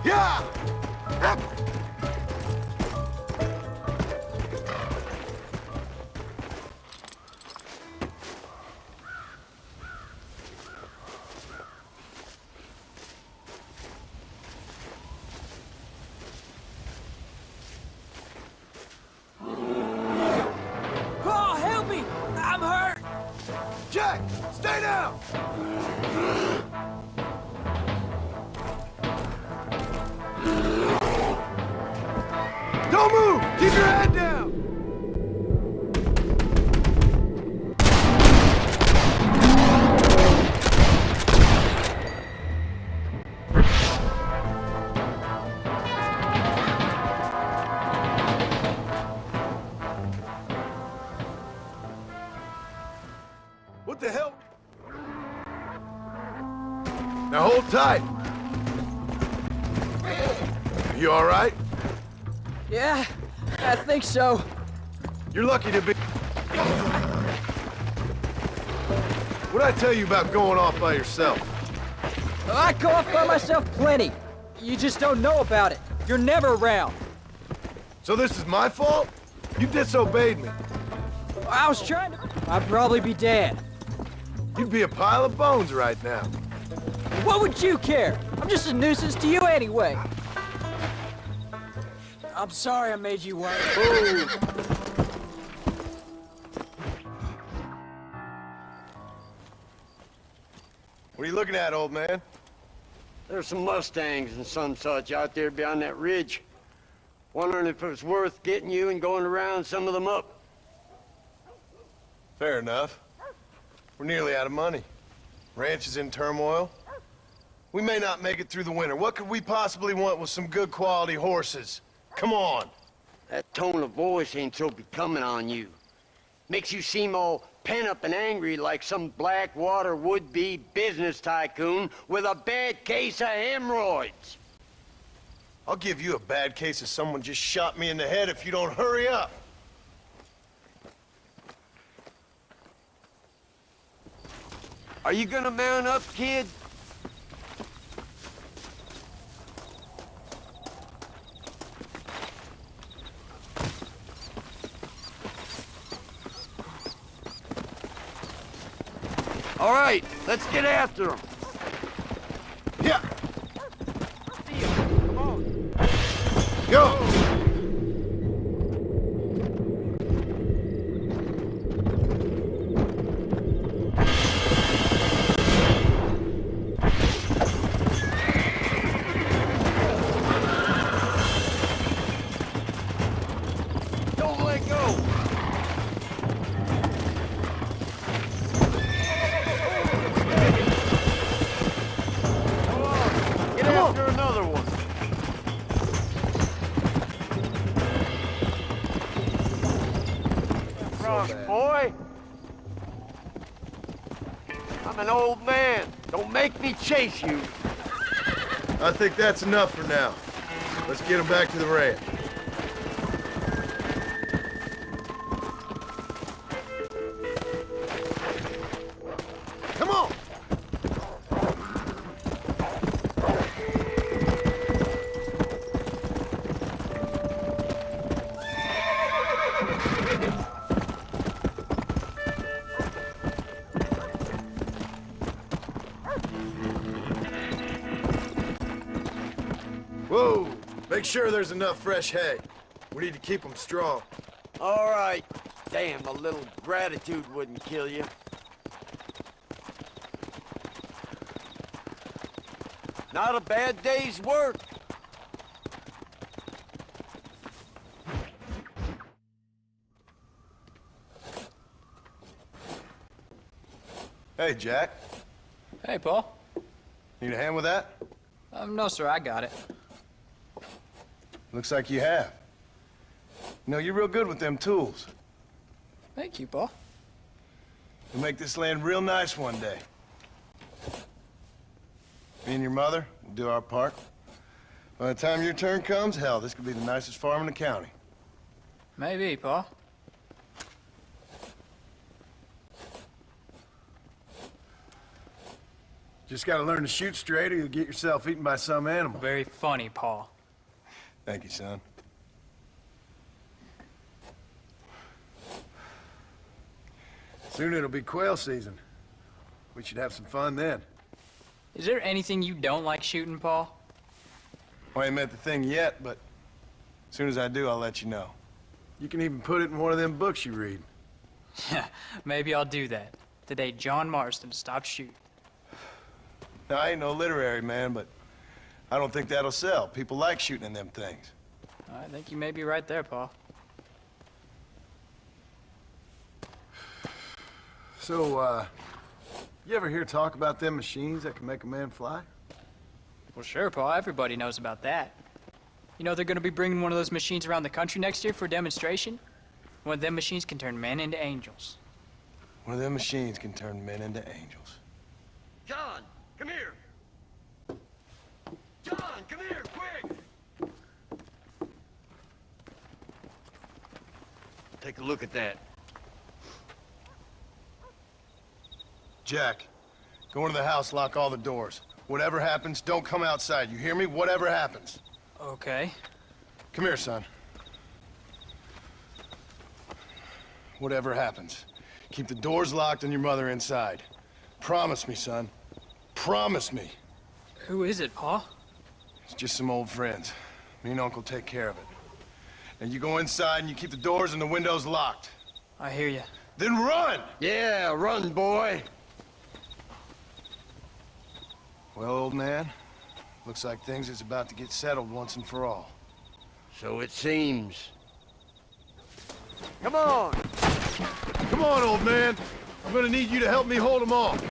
Yeah! Oh, help me! I'm hurt! Jack, stay down! Don't move! Keep your head down! What the hell? Now hold tight. Are you all right? Yeah, I think so. You're lucky to be... What'd I tell you about going off by yourself? I go off by myself plenty. You just don't know about it. You're never around. So this is my fault? You disobeyed me. I was trying to... I'd probably be dead. You'd be a pile of bones right now. What would you care? I'm just a nuisance to you anyway. I'm sorry I made you wait. Ooh. What are you looking at, old man? There's some Mustangs and some such out there beyond that ridge. Wondering if it was worth getting you and going to round some of them up. Fair enough. We're nearly out of money. Ranch is in turmoil. We may not make it through the winter. What could we possibly want with some good quality horses? Come on. That tone of voice ain't so becoming on you. Makes you seem all pent up and angry like some Blackwater would-be business tycoon with a bad case of hemorrhoids. I'll give you a bad case of someone just shot me in the head if you don't hurry up. Are you gonna mount up, kid? All right, let's get after him. Yeah. Come on. Go. Don't let go. Get after another one. I'm an old man. Don't make me chase you. I think that's enough for now. Let's get him back to the ranch. Come on! Whoa! Make sure there's enough fresh hay. We need to keep them strong. All right. Damn, a little gratitude wouldn't kill you. Not a bad day's work. Hey, Jack. Hey, Paul. Need a hand with that? No, sir, I got it. Looks like you have. You know, you're real good with them tools. Thank you, Paul. We'll make this land real nice one day. Me and your mother will do our part. By the time your turn comes, hell, this could be the nicest farm in the county. Maybe, Paul. Just gotta learn to shoot straight or you'll get yourself eaten by some animal. Very funny, Paul. Thank you, son. Soon it'll be quail season. We should have some fun then. Is there anything you don't like shooting, Paul? Well, I ain't met the thing yet, but as soon as I do, I'll let you know. You can even put it in one of them books you read. Yeah, maybe I'll do that. The day John Marston stopped shooting. Now, I ain't no literary man, but I don't think that'll sell. People like shooting in them things. I think you may be right there, Paul. So, you ever hear talk about them machines that can make a man fly? Well, sure, Paul. Everybody knows about that. You know they're gonna be bringing one of those machines around the country next year for a demonstration? One of them machines can turn men into angels. One of them machines can turn men into angels. John, come here. John, come here, quick. Take a look at that. Jack, go into the house, lock all the doors. Whatever happens, don't come outside. You hear me? Whatever happens. Okay. Come here, son. Whatever happens, keep the doors locked and your mother inside. Promise me, son. Promise me. Who is it, Paul? It's just some old friends. Me and Uncle take care of it. And you go inside and you keep the doors and the windows locked. I hear you. Then run! Yeah, run, boy. Well, old man, looks like things is about to get settled once and for all. So it seems. Come on! Come on, old man. I'm gonna need you to help me hold them off.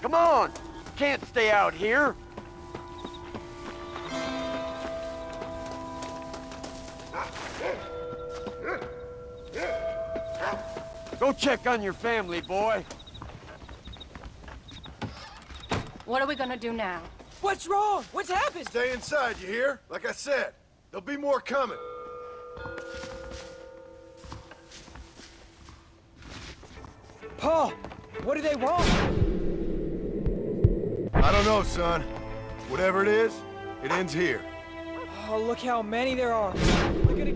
Come on! Can't stay out here. Go check on your family, boy. What are we gonna do now? What's wrong? What's happened? Stay inside, you hear? Like I said, there'll be more coming. Paul, what do they want? I don't know, son. Whatever it is, it ends here. Oh, look how many there are. Look at it.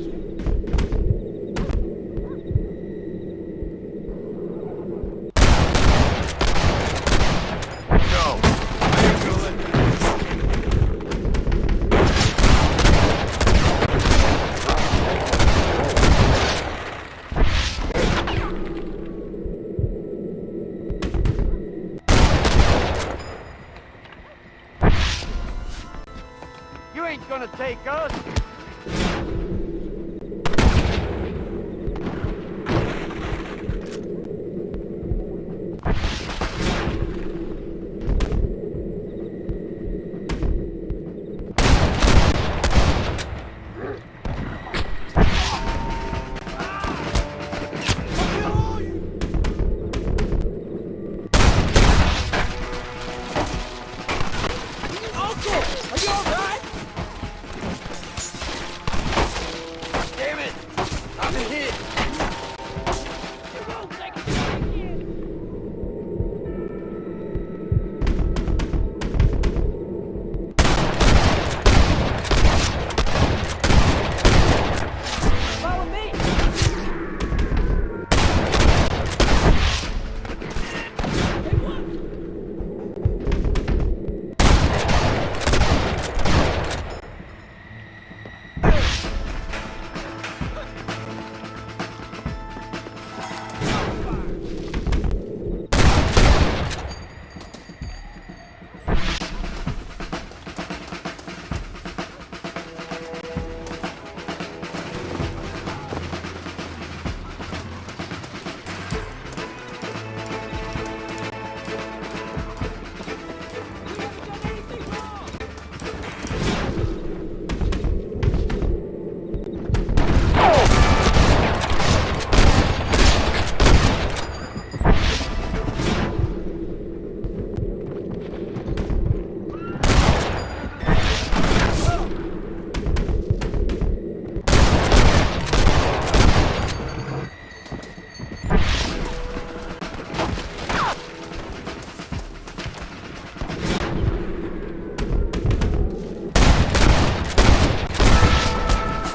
No, I ain't gonna let that. You ain't gonna take us. Damn it! I'm hit! Follow me.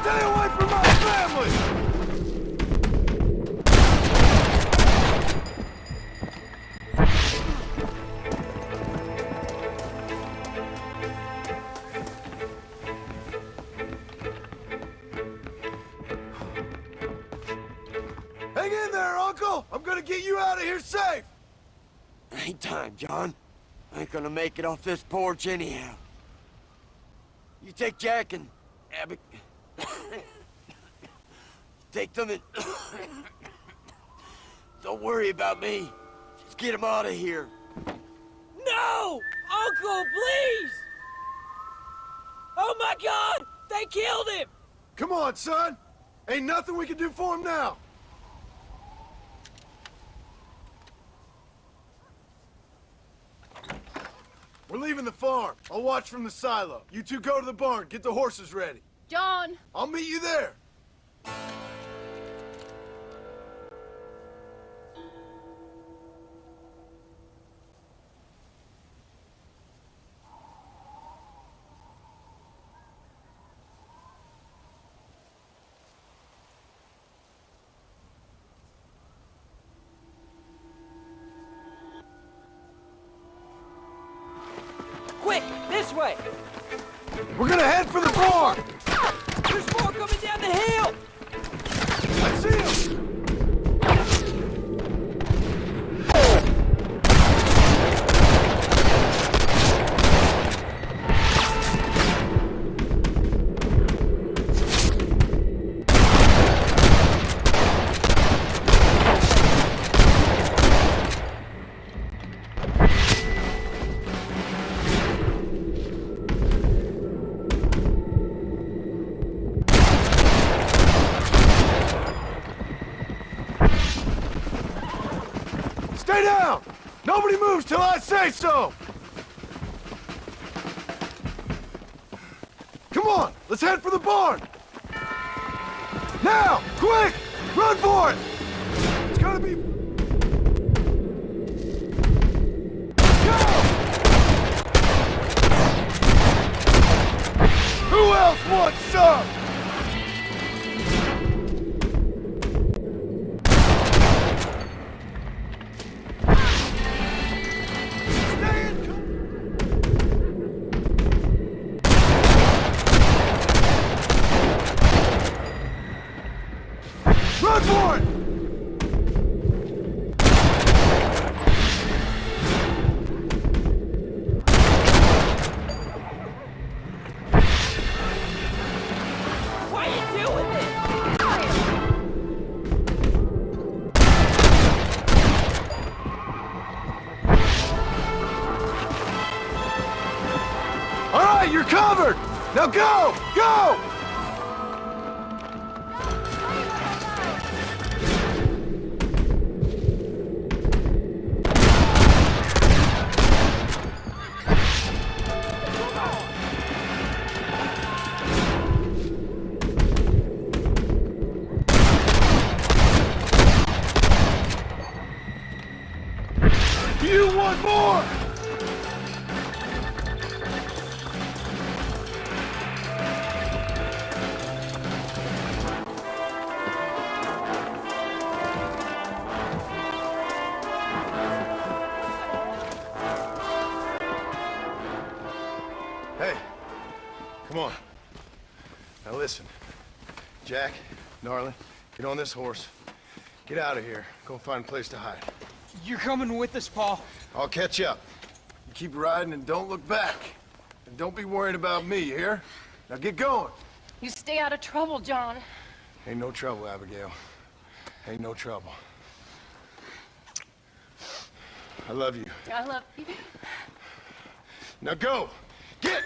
Stay away from my family! Hang in there, Uncle! I'm gonna get you out of here safe! Ain't time, John. I ain't gonna make it off this porch anyhow. You take Jack and Abby. Take them and... Don't worry about me. Just get them out of here. No! Uncle, please! Oh my God! They killed him! Come on, son! Ain't nothing we can do for him now! We're leaving the farm. I'll watch from the silo. You two go to the barn, get the horses ready. John! I'll meet you there. Quick, this way! We're gonna head for the barn! There's more coming down the hill! I see him! Nobody moves till I say so! Come on, let's head for the barn! Now! Quick! Run for it! It's gonna be... Go! Who else wants some? Run for it! Why are you doing this? All right, you're covered! Now go! Go! You want more? Hey, come on. Now listen. Jack, Gnarly, get on this horse. Get out of here. Go find a place to hide. You're coming with us, Paul. I'll catch up. You keep riding and don't look back. And don't be worried about me, you hear? Now get going. You stay out of trouble, John. Ain't no trouble, Abigail. Ain't no trouble. I love you. I love you. Now go! Get!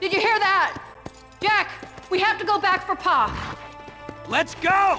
Did you hear that? Jack, we have to go back for Pa. Let's go!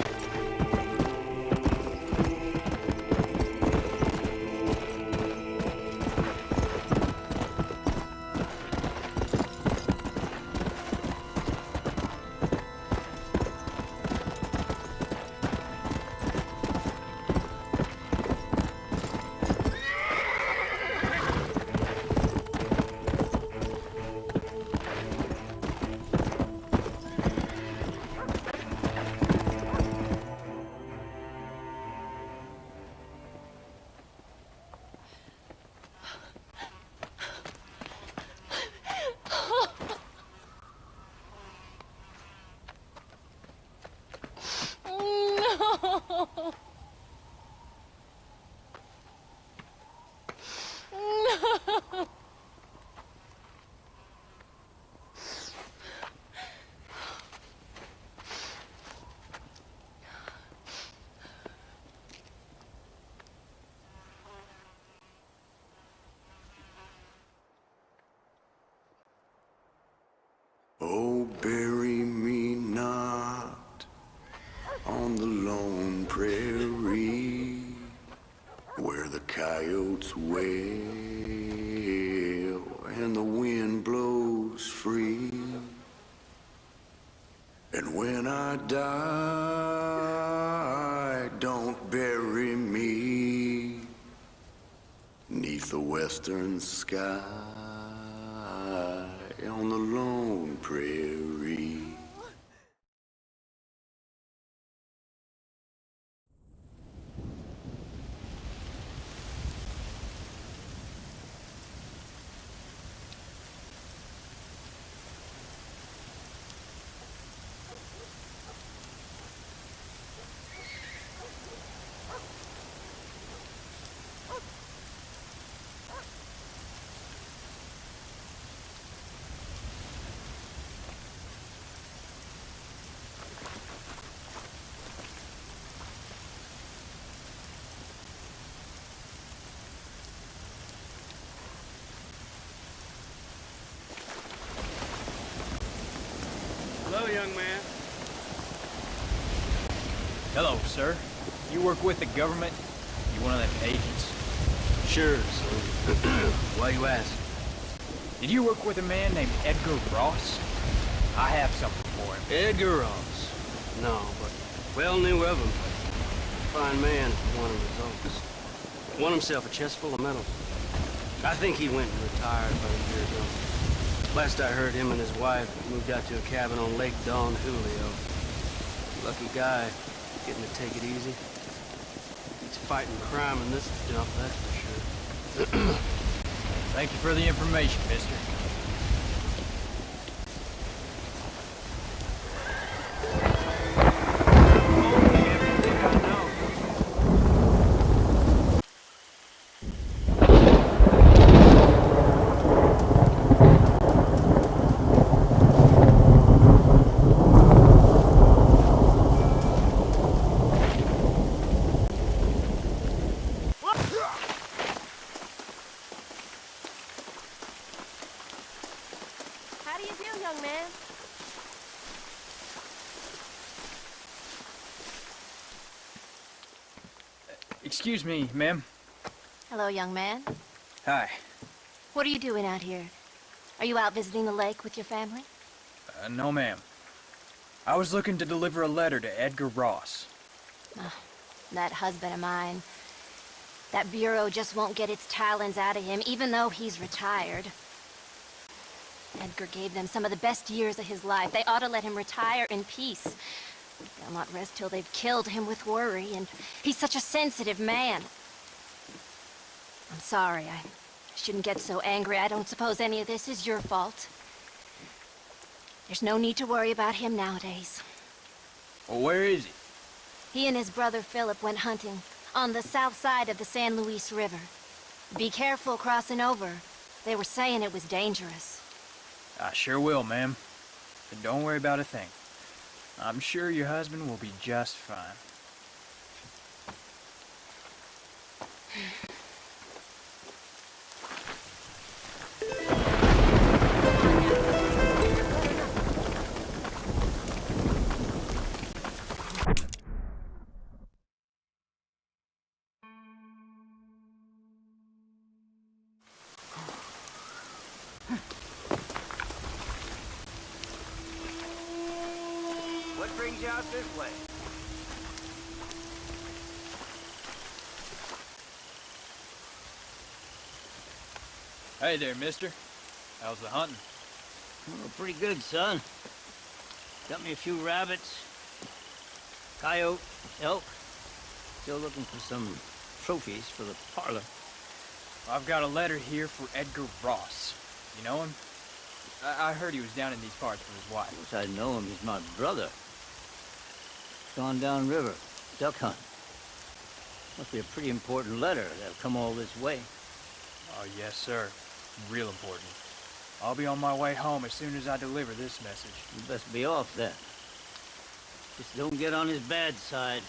on the lone prairie, where the coyotes wail and the wind blows free. And when I die, don't bury me 'neath the western sky on the lone prairie. Hello, young man. Hello, sir. You work with the government? You one of them agents? Sure, so why you ask? Did you work with a man named Edgar Ross? I have something for him. Edgar Ross. No, but well knew of him. Fine man, one of his own. Won himself a chest full of medals. I think he went and retired about a year ago. Last I heard, him and his wife moved out to a cabin on Lake Don Julio. Lucky guy, getting to take it easy. He's fighting crime in this stuff, that's for sure. Thank you for the information, mister. How do you do, young man? Excuse me, ma'am. Hello, young man. Hi. What are you doing out here? Are you out visiting the lake with your family? No, ma'am. I was looking to deliver a letter to Edgar Ross. Oh, that husband of mine. That bureau just won't get its talons out of him, even though he's retired. Edgar gave them some of the best years of his life. They ought to let him retire in peace. They'll not rest till they've killed him with worry, and he's such a sensitive man. I'm sorry, I shouldn't get so angry. I don't suppose any of this is your fault. There's no need to worry about him nowadays. Well, where is he? He and his brother Philip went hunting on the south side of the San Luis River. Be careful crossing over. They were saying it was dangerous. I sure will, ma'am. But don't worry about a thing. I'm sure your husband will be just fine. What brings you out this way? Hey there, mister. How's the hunting? Oh, pretty good, son. Got me a few rabbits, coyote, elk. Still looking for some trophies for the parlor. I've got a letter here for Edgar Ross. You know him? I heard he was down in these parts with his wife. Of course I know him. He's my brother. Gone down river, duck hunt. Must be a pretty important letter to have come all this way. Oh, yes, sir. Real important. I'll be on my way home as soon as I deliver this message. You best be off then. Just don't get on his bad side.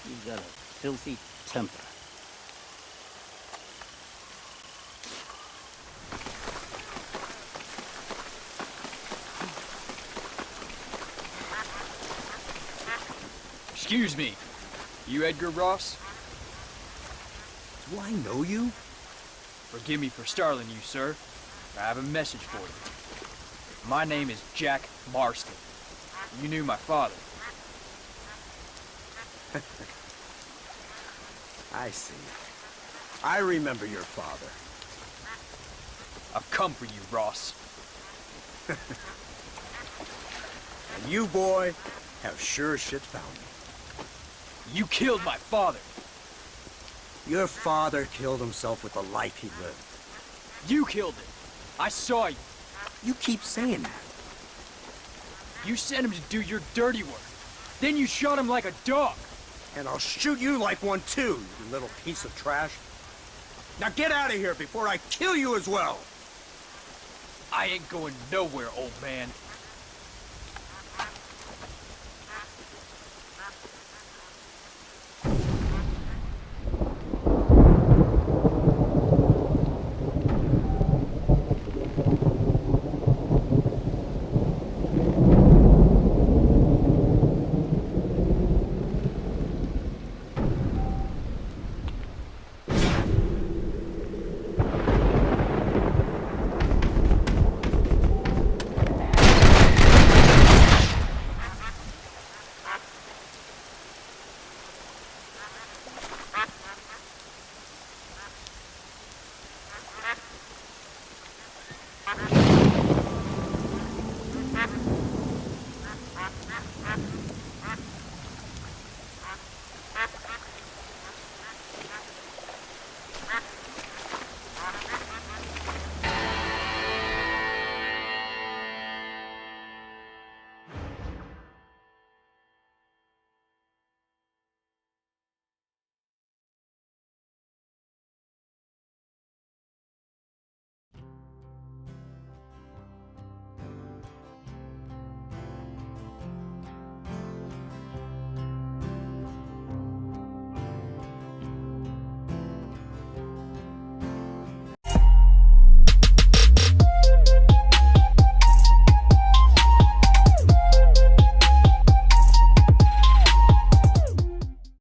He's got a filthy temper. Excuse me. You Edgar Ross? Do I know you? Forgive me for startling you, sir. I have a message for you. My name is Jack Marston. You knew my father. I see. I remember your father. I've come for you, Ross. And you, boy, have sure as shit found me. You killed my father. Your father killed himself with the life he lived. You killed him. I saw you. You keep saying that. You sent him to do your dirty work. Then you shot him like a dog. And I'll shoot you like one too, you little piece of trash. Now get out of here before I kill you as well. I ain't going nowhere, old man.